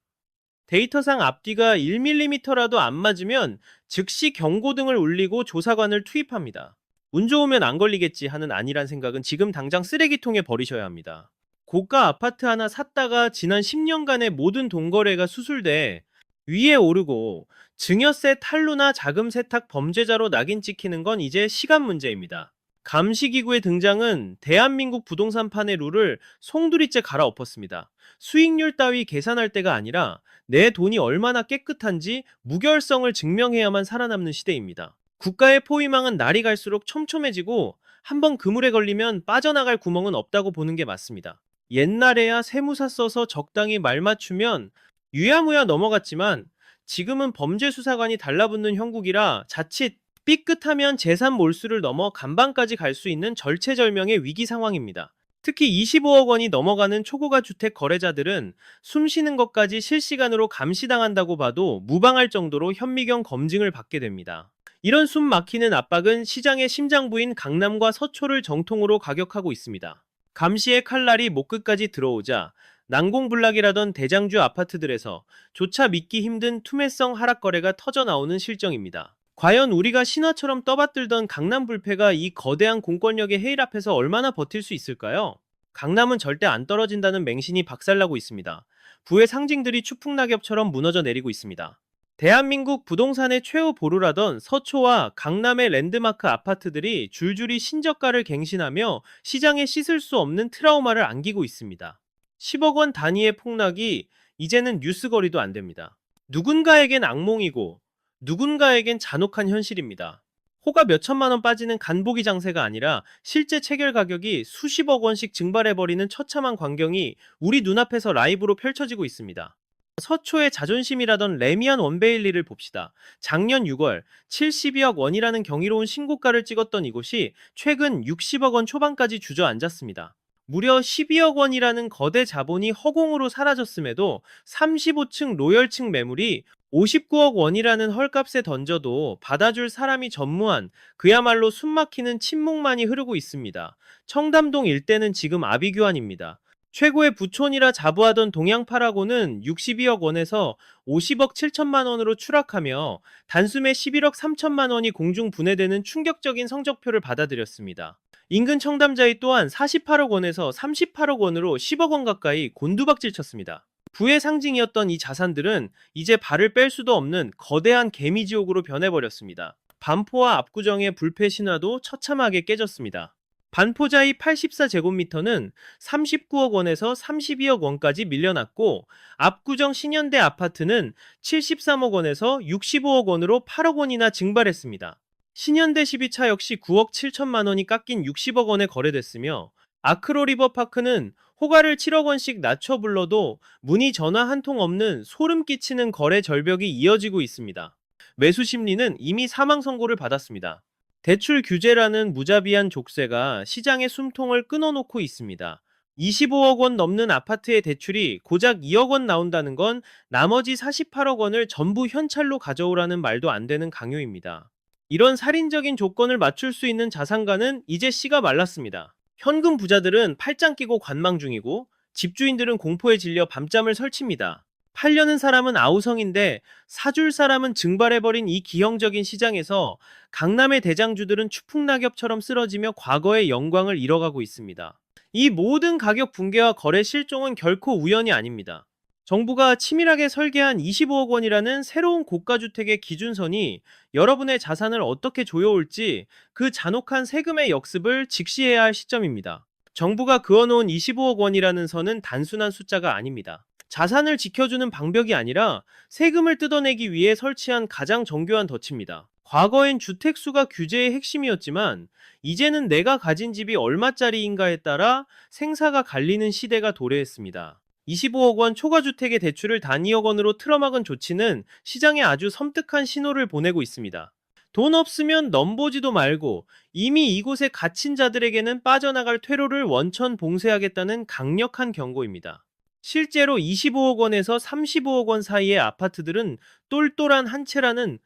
데이터상 앞뒤가 1mm라도 안 맞으면 즉시 경고등을 울리고 조사관을 투입합니다. 운 좋으면 안 걸리겠지 하는 안일한 생각은 지금 당장 쓰레기통에 버리셔야 합니다. 고가 아파트 하나 샀다가 지난 10년간의 모든 돈거래가 수술돼 위에 오르고 증여세 탈루나 자금 세탁 범죄자로 낙인 찍히는 건 이제 시간 문제입니다. 감시기구의 등장은 대한민국 부동산판의 룰을 송두리째 갈아엎었습니다. 수익률 따위 계산할 때가 아니라 내 돈이 얼마나 깨끗한지 무결성을 증명해야만 살아남는 시대입니다. 국가의 포위망은 날이 갈수록 촘촘해지고 한번 그물에 걸리면 빠져나갈 구멍은 없다고 보는 게 맞습니다. 옛날에야 세무사 써서 적당히 말 맞추면 유야무야 넘어갔지만 지금은 범죄수사관이 달라붙는 형국이라 자칫 삐끗하면 재산 몰수를 넘어 감방까지 갈 수 있는 절체절명의 위기 상황입니다. 특히 25억 원이 넘어가는 초고가 주택 거래자들은 숨 쉬는 것까지 실시간으로 감시당한다고 봐도 무방할 정도로 현미경 검증을 받게 됩니다. 이런 숨 막히는 압박은 시장의 심장부인 강남과 서초를 정통으로 가격하고 있습니다. 감시의 칼날이 목끝까지 들어오자 난공불락이라던 대장주 아파트들에서 조차 믿기 힘든 투매성 하락 거래가 터져나오는 실정입니다. 과연 우리가 신화처럼 떠받들던 강남 불패가 이 거대한 공권력의 해일 앞에서 얼마나 버틸 수 있을까요? 강남은 절대 안 떨어진다는 맹신이 박살나고 있습니다. 부의 상징들이 추풍낙엽처럼 무너져 내리고 있습니다. 대한민국 부동산의 최후 보루라던 서초와 강남의 랜드마크 아파트들이 줄줄이 신저가를 갱신하며 시장에 씻을 수 없는 트라우마를 안기고 있습니다. 10억 원 단위의 폭락이 이제는 뉴스거리도 안 됩니다. 누군가에겐 악몽이고 누군가에겐 잔혹한 현실입니다. 호가 몇천만 원 빠지는 간보기 장세가 아니라 실제 체결 가격이 수십억 원씩 증발해버리는 처참한 광경이 우리 눈앞에서 라이브로 펼쳐지고 있습니다. 서초의 자존심이라던 레미안 원베일리를 봅시다. 작년 6월 72억 원이라는 경이로운 신고가를 찍었던 이곳이 최근 60억 원 초반까지 주저앉았습니다. 무려 12억 원이라는 거대 자본이 허공으로 사라졌음에도 35층 로열층 매물이 59억 원이라는 헐값에 던져도 받아줄 사람이 전무한 그야말로 숨막히는 침묵만이 흐르고 있습니다. 청담동 일대는 지금 아비규환입니다. 최고의 부촌이라 자부하던 동양파라고는 62억 원에서 50억 7천만 원으로 추락하며 단숨에 11억 3천만 원이 공중 분해되는 충격적인 성적표를 받아들였습니다. 인근 청담자이 또한 48억 원에서 38억 원으로 10억 원 가까이 곤두박질 쳤습니다. 부의 상징이었던 이 자산들은 이제 발을 뺄 수도 없는 거대한 개미지옥으로 변해버렸습니다. 반포와 압구정의 불패 신화도 처참하게 깨졌습니다. 반포자이 84제곱미터는 39억 원에서 32억 원까지 밀려났고, 압구정 신현대 아파트는 73억 원에서 65억 원으로 8억 원이나 증발했습니다. 신현대 12차 역시 9억 7천만 원이 깎인 60억 원에 거래됐으며, 아크로 리버파크는 호가를 7억 원씩 낮춰 불러도 문의 전화 한 통 없는 소름 끼치는 거래 절벽이 이어지고 있습니다. 매수 심리는 이미 사망 선고를 받았습니다. 대출 규제라는 무자비한 족쇄가 시장의 숨통을 끊어놓고 있습니다. 25억 원 넘는 아파트의 대출이 고작 2억 원 나온다는 건 나머지 48억 원을 전부 현찰로 가져오라는 말도 안 되는 강요입니다. 이런 살인적인 조건을 맞출 수 있는 자산가는 이제 씨가 말랐습니다. 현금 부자들은 팔짱 끼고 관망 중이고 집주인들은 공포에 질려 밤잠을 설칩니다. 팔려는 사람은 아우성인데 사줄 사람은 증발해버린 이 기형적인 시장에서 강남의 대장주들은 추풍낙엽처럼 쓰러지며 과거의 영광을 잃어가고 있습니다. 이 모든 가격 붕괴와 거래 실종은 결코 우연이 아닙니다. 정부가 치밀하게 설계한 25억 원이라는 새로운 고가주택의 기준선이 여러분의 자산을 어떻게 조여올지 그 잔혹한 세금의 역습을 직시해야 할 시점입니다. 정부가 그어놓은 25억 원이라는 선은 단순한 숫자가 아닙니다. 자산을 지켜주는 방벽이 아니라 세금을 뜯어내기 위해 설치한 가장 정교한 덫입니다. 과거엔 주택수가 규제의 핵심이었지만 이제는 내가 가진 집이 얼마짜리인가에 따라 생사가 갈리는 시대가 도래했습니다. 25억 원 초과주택의 대출을 단 2억 원으로 틀어막은 조치는 시장에 아주 섬뜩한 신호를 보내고 있습니다. 돈 없으면 넘보지도 말고 이미 이곳에 갇힌 자들에게는 빠져나갈 퇴로를 원천 봉쇄하겠다는 강력한 경고입니다. 실제로 25억 원에서 35억 원 사이의 아파트들은 똘똘한 한 채라는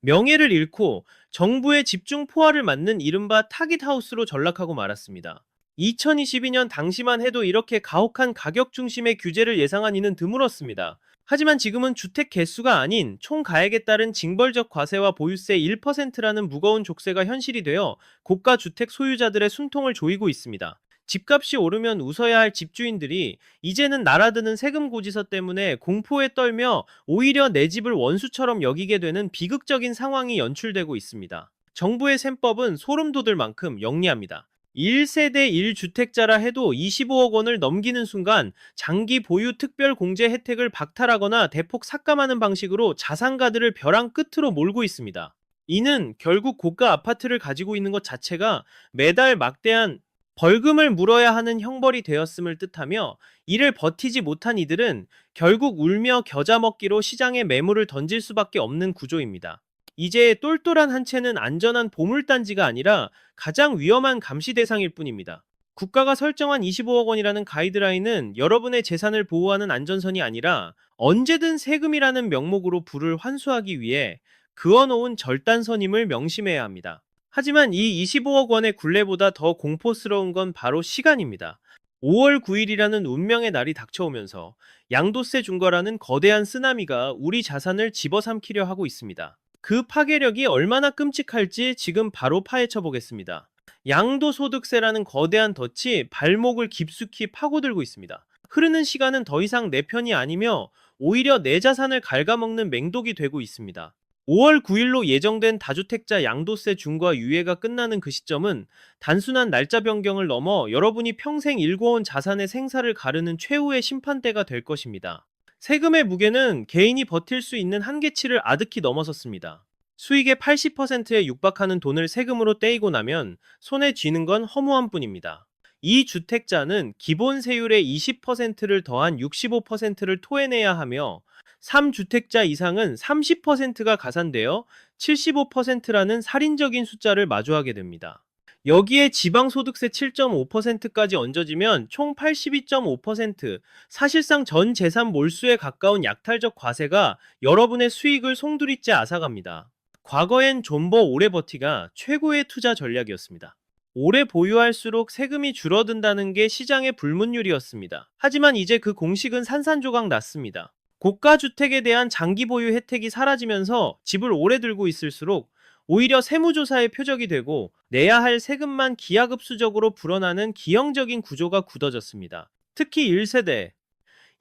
명예를 잃고 정부의 집중 포화를 맞는 이른바 타깃하우스로 전락하고 말았습니다. 2022년 당시만 해도 이렇게 가혹한 가격 중심의 규제를 예상한 이는 드물었습니다. 하지만 지금은 주택 개수가 아닌 총 가액에 따른 징벌적 과세와 보유세 1%라는 무거운 족쇄가 현실이 되어 고가 주택 소유자들의 숨통을 조이고 있습니다. 집값이 오르면 웃어야 할 집주인들이 이제는 날아드는 세금 고지서 때문에 공포에 떨며 오히려 내 집을 원수처럼 여기게 되는 비극적인 상황이 연출되고 있습니다. 정부의 셈법은 소름 돋을 만큼 영리합니다. 1세대 1주택자라 해도 25억 원을 넘기는 순간 장기 보유 특별 공제 혜택을 박탈하거나 대폭 삭감하는 방식으로 자산가들을 벼랑 끝으로 몰고 있습니다. 이는 결국 고가 아파트를 가지고 있는 것 자체가 매달 막대한 벌금을 물어야 하는 형벌이 되었음을 뜻하며, 이를 버티지 못한 이들은 결국 울며 겨자 먹기로 시장에 매물을 던질 수밖에 없는 구조입니다. 이제 똘똘한 한 채는 안전한 보물단지가 아니라 가장 위험한 감시 대상일 뿐입니다. 국가가 설정한 25억 원이라는 가이드라인은 여러분의 재산을 보호하는 안전선이 아니라 언제든 세금이라는 명목으로 부를 환수하기 위해 그어놓은 절단선임을 명심해야 합니다. 하지만 이 25억 원의 굴레보다 더 공포스러운 건 바로 시간입니다. 5월 9일이라는 운명의 날이 닥쳐오면서 양도세 중과라는 거대한 쓰나미가 우리 자산을 집어삼키려 하고 있습니다. 그 파괴력이 얼마나 끔찍할지 지금 바로 파헤쳐 보겠습니다. 양도소득세라는 거대한 덫이 발목을 깊숙이 파고들고 있습니다. 흐르는 시간은 더 이상 내 편이 아니며 오히려 내 자산을 갉아먹는 맹독이 되고 있습니다. 5월 9일로 예정된 다주택자 양도세 중과 유예가 끝나는 그 시점은 단순한 날짜 변경을 넘어 여러분이 평생 일궈온 자산의 생사를 가르는 최후의 심판대가 될 것입니다. 세금의 무게는 개인이 버틸 수 있는 한계치를 아득히 넘어섰습니다. 수익의 80%에 육박하는 돈을 세금으로 떼이고 나면 손에 쥐는 건 허무한 뿐입니다. 이 주택자는 기본 세율의 20%를 더한 65%를 토해내야 하며 3주택자 이상은 30%가 가산되어 75%라는 살인적인 숫자를 마주하게 됩니다. 여기에 지방소득세 7.5%까지 얹어지면 총 82.5%, 사실상 전 재산 몰수에 가까운 약탈적 과세가 여러분의 수익을 송두리째 앗아갑니다. 과거엔 존버 오래 버티가 최고의 투자 전략이었습니다. 오래 보유할수록 세금이 줄어든다는 게 시장의 불문율이었습니다. 하지만 이제 그 공식은 산산조각 났습니다. 고가주택에 대한 장기 보유 혜택이 사라지면서 집을 오래 들고 있을수록 오히려 세무조사의 표적이 되고 내야 할 세금만 기하급수적으로 불어나는 기형적인 구조가 굳어졌습니다. 특히 1세대,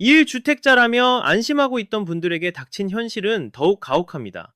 1주택자라며 안심하고 있던 분들에게 닥친 현실은 더욱 가혹합니다.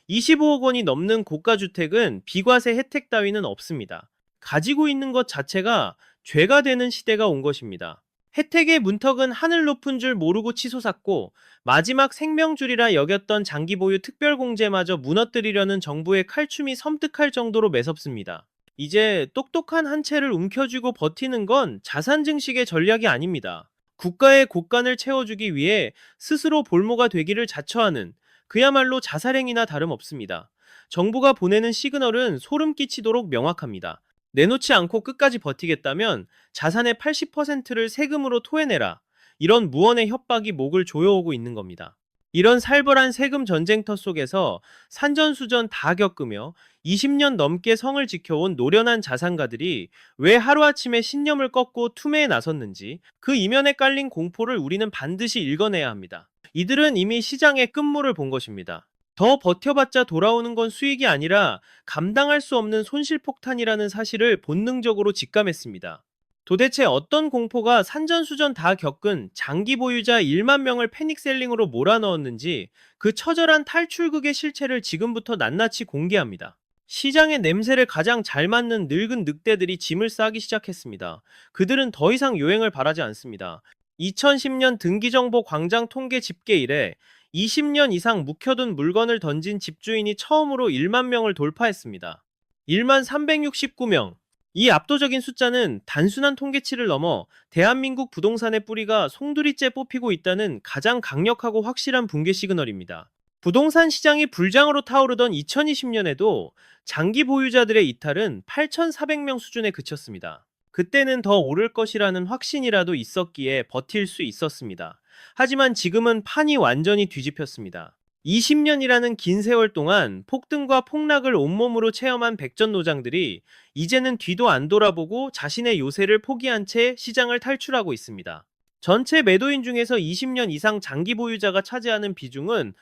25억 원이 넘는 고가주택은 비과세 혜택 따위는 없습니다. 가지고 있는 것 자체가 죄가 되는 시대가 온 것입니다. 혜택의 문턱은 하늘 높은 줄 모르고 치솟았고 마지막 생명줄이라 여겼던 장기 보유 특별공제마저 무너뜨리려는 정부의 칼춤이 섬뜩할 정도로 매섭습니다. 이제 똑똑한 한 채를 움켜쥐고 버티는 건 자산 증식의 전략이 아닙니다. 국가의 곳간을 채워주기 위해 스스로 볼모가 되기를 자처하는 그야말로 자살행위나 다름없습니다. 정부가 보내는 시그널은 소름 끼치도록 명확합니다. 내놓지 않고 끝까지 버티겠다면 자산의 80%를 세금으로 토해내라. 이런 무언의 협박이 목을 조여오고 있는 겁니다. 이런 살벌한 세금 전쟁터 속에서 산전수전 다 겪으며 20년 넘게 성을 지켜온 노련한 자산가들이 왜 하루아침에 신념을 꺾고 투매에 나섰는지 그 이면에 깔린 공포를 우리는 반드시 읽어내야 합니다. 이들은 이미 시장의 끝물을 본 것입니다. 더 버텨봤자 돌아오는 건 수익이 아니라 감당할 수 없는 손실폭탄이라는 사실을 본능적으로 직감했습니다. 도대체 어떤 공포가 산전수전 다 겪은 장기 보유자 1만 명을 패닉셀링으로 몰아넣었는지 그 처절한 탈출극의 실체를 지금부터 낱낱이 공개합니다. 시장의 냄새를 가장 잘 맡는 늙은 늑대들이 짐을 싸기 시작했습니다. 그들은 더 이상 요행을 바라지 않습니다. 2010년 등기정보 광장 통계 집계 이래 20년 이상 묵혀둔 물건을 던진 집주인이 처음으로 1만 명을 돌파했습니다. 1만 369명. 이 압도적인 숫자는 단순한 통계치를 넘어 대한민국 부동산의 뿌리가 송두리째 뽑히고 있다는 가장 강력하고 확실한 붕괴 시그널입니다. 부동산 시장이 불장으로 타오르던 2020년에도 장기 보유자들의 이탈은 8,400명 수준에 그쳤습니다. 그때는 더 오를 것이라는 확신이라도 있었기에 버틸 수 있었습니다. 하지만 지금은 판이 완전히 뒤집혔습니다. 20년이라는 긴 세월 동안 폭등과 폭락을 온몸으로 체험한 백전노장들이 이제는 뒤도 안 돌아보고 자신의 요새를 포기한 채 시장을 탈출하고 있습니다. 전체 매도인 중에서 20년 이상 장기 보유자가 차지하는 비중은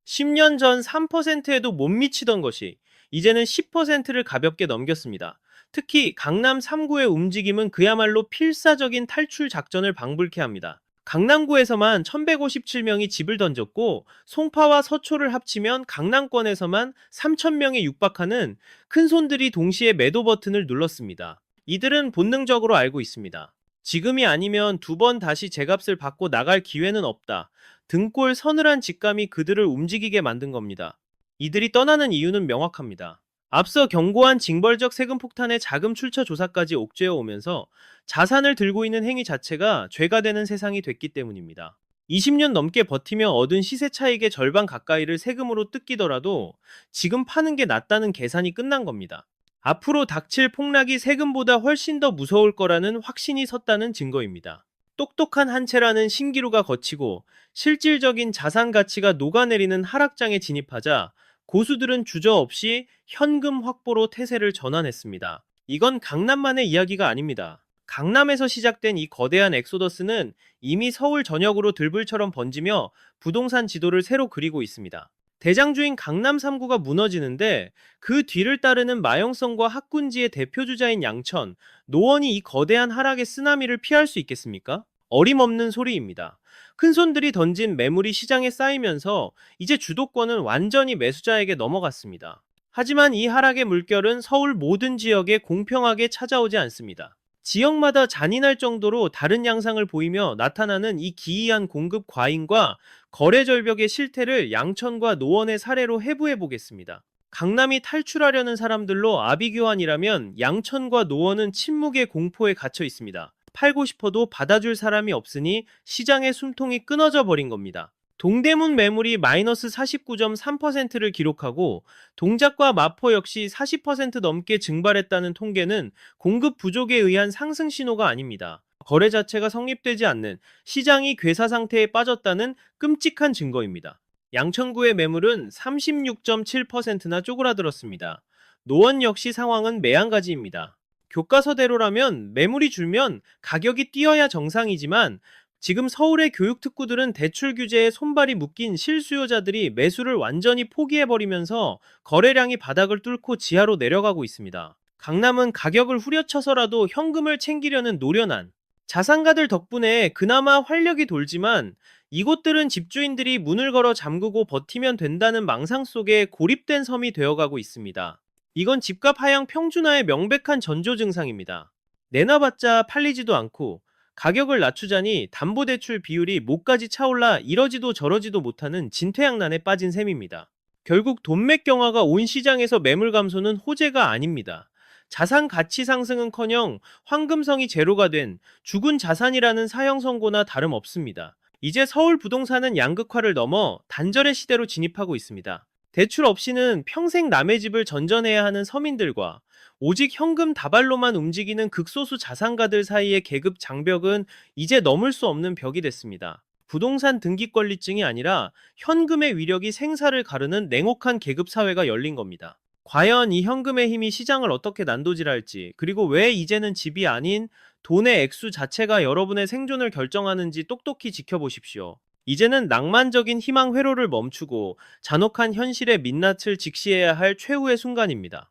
10년 전 3%에도 못 미치던 것이 이제는 10%를 가볍게 넘겼습니다. 특히 강남 3구의 움직임은 그야말로 필사적인 탈출 작전을 방불케 합니다. 강남구에서만 1157명이 집을 던졌고 송파와 서초를 합치면 강남권에서만 3000명에 육박하는 큰손들이 동시에 매도 버튼을 눌렀습니다. 이들은 본능적으로 알고 있습니다. 지금이 아니면 두 번 다시 제값을 받고 나갈 기회는 없다. 등골 서늘한 직감이 그들을 움직이게 만든 겁니다. 이들이 떠나는 이유는 명확합니다. 앞서 경고한 징벌적 세금 폭탄의 자금 출처 조사까지 옥죄어 오면서 자산을 들고 있는 행위 자체가 죄가 되는 세상이 됐기 때문입니다. 20년 넘게 버티며 얻은 시세 차익의 절반 가까이를 세금으로 뜯기더라도 지금 파는 게 낫다는 계산이 끝난 겁니다. 앞으로 닥칠 폭락이 세금보다 훨씬 더 무서울 거라는 확신이 섰다는 증거입니다. 똑똑한 한 채라는 신기루가 거치고 실질적인 자산 가치가 녹아내리는 하락장에 진입하자 고수들은 주저없이 현금 확보로 태세를 전환했습니다. 이건 강남만의 이야기가 아닙니다. 강남에서 시작된 이 거대한 엑소더스는 이미 서울 전역으로 들불처럼 번지며 부동산 지도를 새로 그리고 있습니다. 대장주인 강남 3구가 무너지는데 그 뒤를 따르는 마영성과 학군지의 대표주자인 양천, 노원이 이 거대한 하락의 쓰나미를 피할 수 있겠습니까? 어림없는 소리입니다. 큰손들이 던진 매물이 시장에 쌓이면서 이제 주도권은 완전히 매수자에게 넘어갔습니다. 하지만 이 하락의 물결은 서울 모든 지역에 공평하게 찾아오지 않습니다. 지역마다 잔인할 정도로 다른 양상을 보이며 나타나는 이 기이한 공급 과잉과 거래 절벽의 실태를 양천과 노원의 사례로 해부해 보겠습니다. 강남이 탈출하려는 사람들로 아비규환이라면 양천과 노원은 침묵의 공포에 갇혀 있습니다. 팔고 싶어도 받아줄 사람이 없으니 시장의 숨통이 끊어져 버린 겁니다. 동대문 매물이 마이너스 49.3%를 기록하고 동작과 마포 역시 40% 넘게 증발했다는 통계는 공급 부족에 의한 상승 신호가 아닙니다. 거래 자체가 성립되지 않는 시장이 괴사 상태에 빠졌다는 끔찍한 증거입니다. 양천구의 매물은 36.7%나 쪼그라들었습니다. 노원 역시 상황은 매한가지입니다. 교과서대로라면 매물이 줄면 가격이 뛰어야 정상이지만 지금 서울의 교육특구들은 대출 규제에 손발이 묶인 실수요자들이 매수를 완전히 포기해버리면서 거래량이 바닥을 뚫고 지하로 내려가고 있습니다. 강남은 가격을 후려쳐서라도 현금을 챙기려는 노련한 자산가들 덕분에 그나마 활력이 돌지만 이곳들은 집주인들이 문을 걸어 잠그고 버티면 된다는 망상 속에 고립된 섬이 되어가고 있습니다. 이건 집값 하향 평준화의 명백한 전조 증상입니다. 내놔봤자 팔리지도 않고 가격을 낮추자니 담보대출 비율이 목까지 차올라 이러지도 저러지도 못하는 진퇴양난에 빠진 셈입니다. 결국 돈맥경화가 온 시장에서 매물 감소는 호재가 아닙니다. 자산 가치 상승은커녕 황금성이 제로가 된 죽은 자산이라는 사형 선고나 다름없습니다. 이제 서울 부동산은 양극화를 넘어 단절의 시대로 진입하고 있습니다. 대출 없이는 평생 남의 집을 전전해야 하는 서민들과 오직 현금 다발로만 움직이는 극소수 자산가들 사이의 계급 장벽은 이제 넘을 수 없는 벽이 됐습니다. 부동산 등기권리증이 아니라 현금의 위력이 생사를 가르는 냉혹한 계급 사회가 열린 겁니다. 과연 이 현금의 힘이 시장을 어떻게 난도질할지, 그리고 왜 이제는 집이 아닌 돈의 액수 자체가 여러분의 생존을 결정하는지 똑똑히 지켜보십시오. 이제는 낭만적인 희망 회로를 멈추고 잔혹한 현실의 민낯을 직시해야 할 최후의 순간입니다.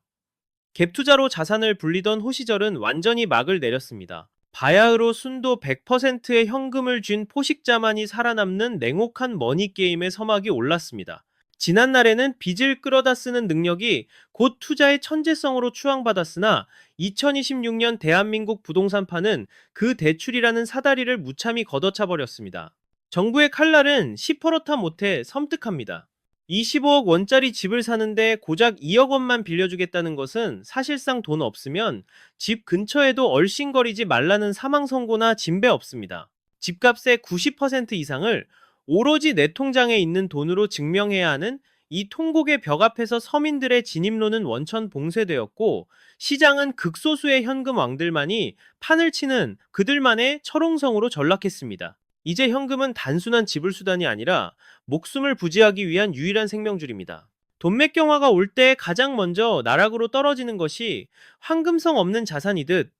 갭투자로 자산을 불리던 호시절은 완전히 막을 내렸습니다. 바야흐로 순도 100%의 현금을 쥔 포식자만이 살아남는 냉혹한 머니게임의 서막이 올랐습니다. 지난날에는 빚을 끌어다 쓰는 능력이 곧 투자의 천재성으로 추앙받았으나 2026년 대한민국 부동산파는 그 대출이라는 사다리를 무참히 걷어차버렸습니다. 정부의 칼날은 시퍼렇다 못해 섬뜩합니다. 25억 원짜리 집을 사는데 고작 2억 원만 빌려주겠다는 것은 사실상 돈 없으면 집 근처에도 얼씬거리지 말라는 사망 선고나 진배 없습니다. 집값의 90% 이상을 오로지 내 통장에 있는 돈으로 증명해야 하는 이 통곡의 벽 앞에서 서민들의 진입로는 원천 봉쇄되었고 시장은 극소수의 현금 왕들만이 판을 치는 그들만의 철옹성으로 전락했습니다. 이제 현금은 단순한 지불 수단이 아니라 목숨을 부지하기 위한 유일한 생명줄입니다. 돈맥경화가 올 때 가장 먼저 나락으로 떨어지는 것이 황금성 없는 자산이듯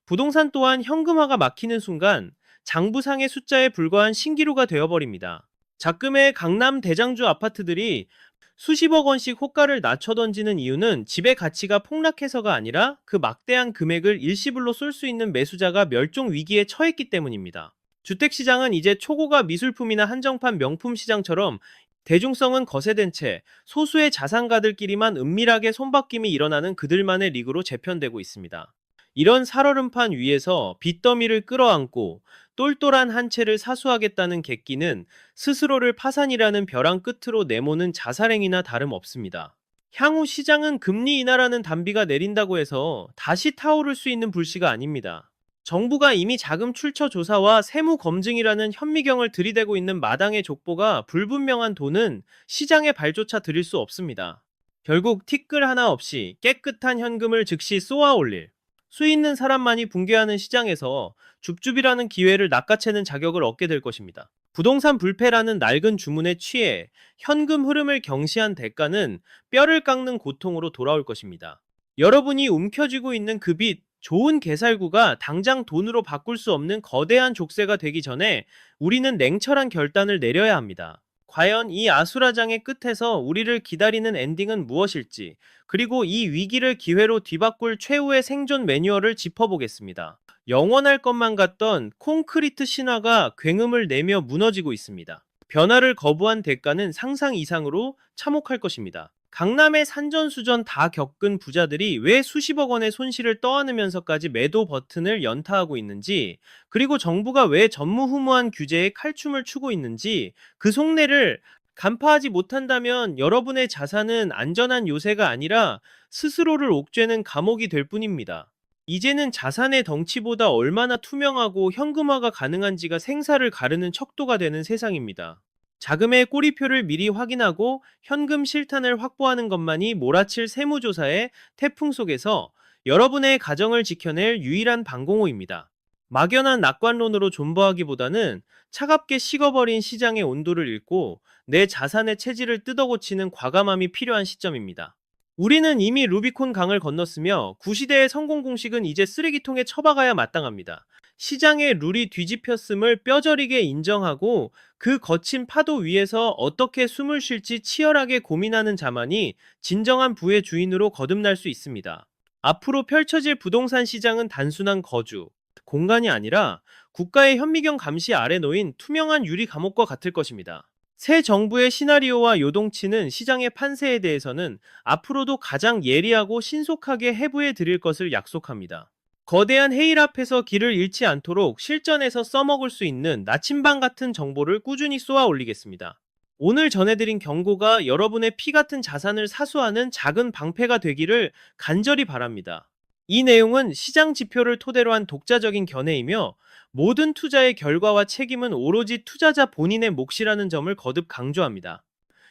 부동산 또한 현금화가 막히는 순간 장부상의 숫자에 불과한 신기루가 되어버립니다. 작금의 강남 대장주 아파트들이 수십억 원씩 호가를 낮춰 던지는 이유는 집의 가치가 폭락해서가 아니라 그 막대한 금액을 일시불로 쏠 수 있는 매수자가 멸종 위기에 처했기 때문입니다. 주택시장은 이제 초고가 미술품이나 한정판 명품 시장처럼 대중성은 거세된 채 소수의 자산가들끼리만 은밀하게 손바뀜이 일어나는 그들만의 리그로 재편되고 있습니다. 이런 살얼음판 위에서 빚더미를 끌어안고 똘똘한 한 채를 사수하겠다는 객기는 스스로를 파산이라는 벼랑 끝으로 내모는 자살행위나 다름없습니다. 향후 시장은 금리 인하라는 단비가 내린다고 해서 다시 타오를 수 있는 불씨가 아닙니다. 정부가 이미 자금 출처 조사와 세무 검증이라는 현미경을 들이대고 있는 마당의 족보가 불분명한 돈은 시장에 발조차 들일 수 없습니다. 결국 티끌 하나 없이 깨끗한 현금을 즉시 쏘아 올릴 수 있는 사람만이 붕괴하는 시장에서 줍줍이라는 기회를 낚아채는 자격을 얻게 될 것입니다. 부동산 불패라는 낡은 주문에 취해 현금 흐름을 경시한 대가는 뼈를 깎는 고통으로 돌아올 것입니다. 여러분이 움켜쥐고 있는 그 빚, 좋은 개살구가 당장 돈으로 바꿀 수 없는 거대한 족쇄가 되기 전에 우리는 냉철한 결단을 내려야 합니다. 과연 이 아수라장의 끝에서 우리를 기다리는 엔딩은 무엇일지, 그리고 이 위기를 기회로 뒤바꿀 최후의 생존 매뉴얼을 짚어보겠습니다. 영원할 것만 같던 콘크리트 신화가 굉음을 내며 무너지고 있습니다. 변화를 거부한 대가는 상상 이상으로 참혹할 것입니다. 강남의 산전수전 다 겪은 부자들이 왜 수십억 원의 손실을 떠안으면서까지 매도 버튼을 연타하고 있는지, 그리고 정부가 왜 전무후무한 규제에 칼춤을 추고 있는지 그 속내를 간파하지 못한다면 여러분의 자산은 안전한 요새가 아니라 스스로를 옥죄는 감옥이 될 뿐입니다. 이제는 자산의 덩치보다 얼마나 투명하고 현금화가 가능한지가 생사를 가르는 척도가 되는 세상입니다. 자금의 꼬리표를 미리 확인하고 현금 실탄을 확보하는 것만이 몰아칠 세무조사의 태풍 속에서 여러분의 가정을 지켜낼 유일한 방공호입니다. 막연한 낙관론으로 존버하기보다는 차갑게 식어버린 시장의 온도를 읽고 내 자산의 체질을 뜯어고치는 과감함이 필요한 시점입니다. 우리는 이미 루비콘 강을 건넜으며 구시대의 성공 공식은 이제 쓰레기통에 처박아야 마땅합니다. 시장의 룰이 뒤집혔음을 뼈저리게 인정하고 그 거친 파도 위에서 어떻게 숨을 쉴지 치열하게 고민하는 자만이 진정한 부의 주인으로 거듭날 수 있습니다. 앞으로 펼쳐질 부동산 시장은 단순한 거주, 공간이 아니라 국가의 현미경 감시 아래 놓인 투명한 유리 감옥과 같을 것입니다. 새 정부의 시나리오와 요동치는 시장의 판세에 대해서는 앞으로도 가장 예리하고 신속하게 해부해 드릴 것을 약속합니다. 거대한 헤일 앞에서 길을 잃지 않도록 실전에서 써먹을 수 있는 나침반 같은 정보를 꾸준히 쏘아 올리겠습니다. 오늘 전해드린 경고가 여러분의 피 같은 자산을 사수하는 작은 방패가 되기를 간절히 바랍니다. 이 내용은 시장 지표를 토대로 한 독자적인 견해이며 모든 투자의 결과와 책임은 오로지 투자자 본인의 몫이라는 점을 거듭 강조합니다.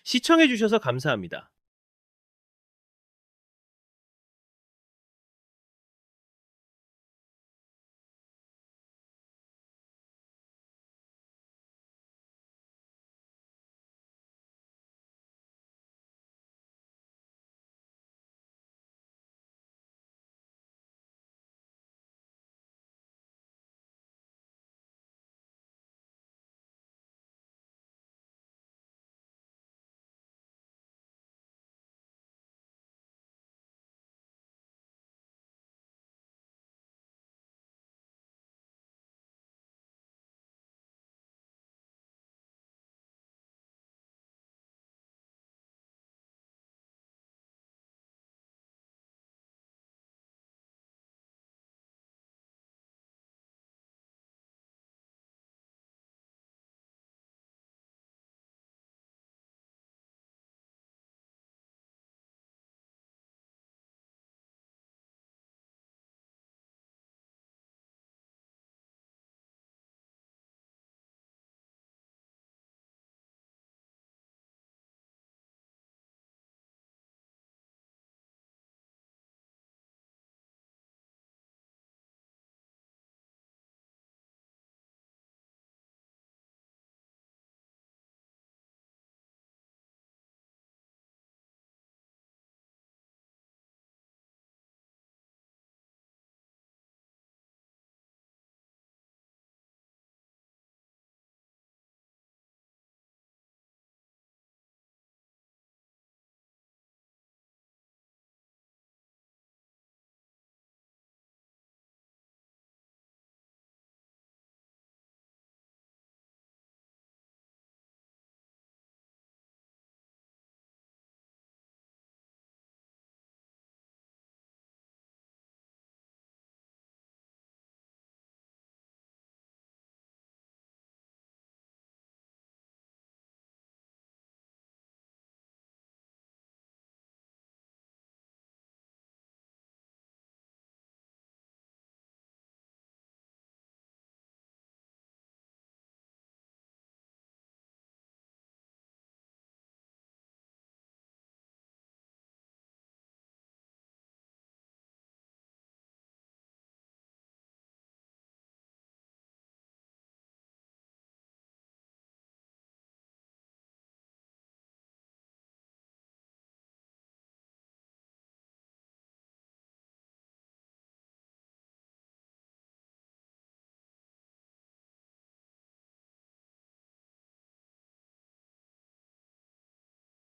시청해주셔서 감사합니다.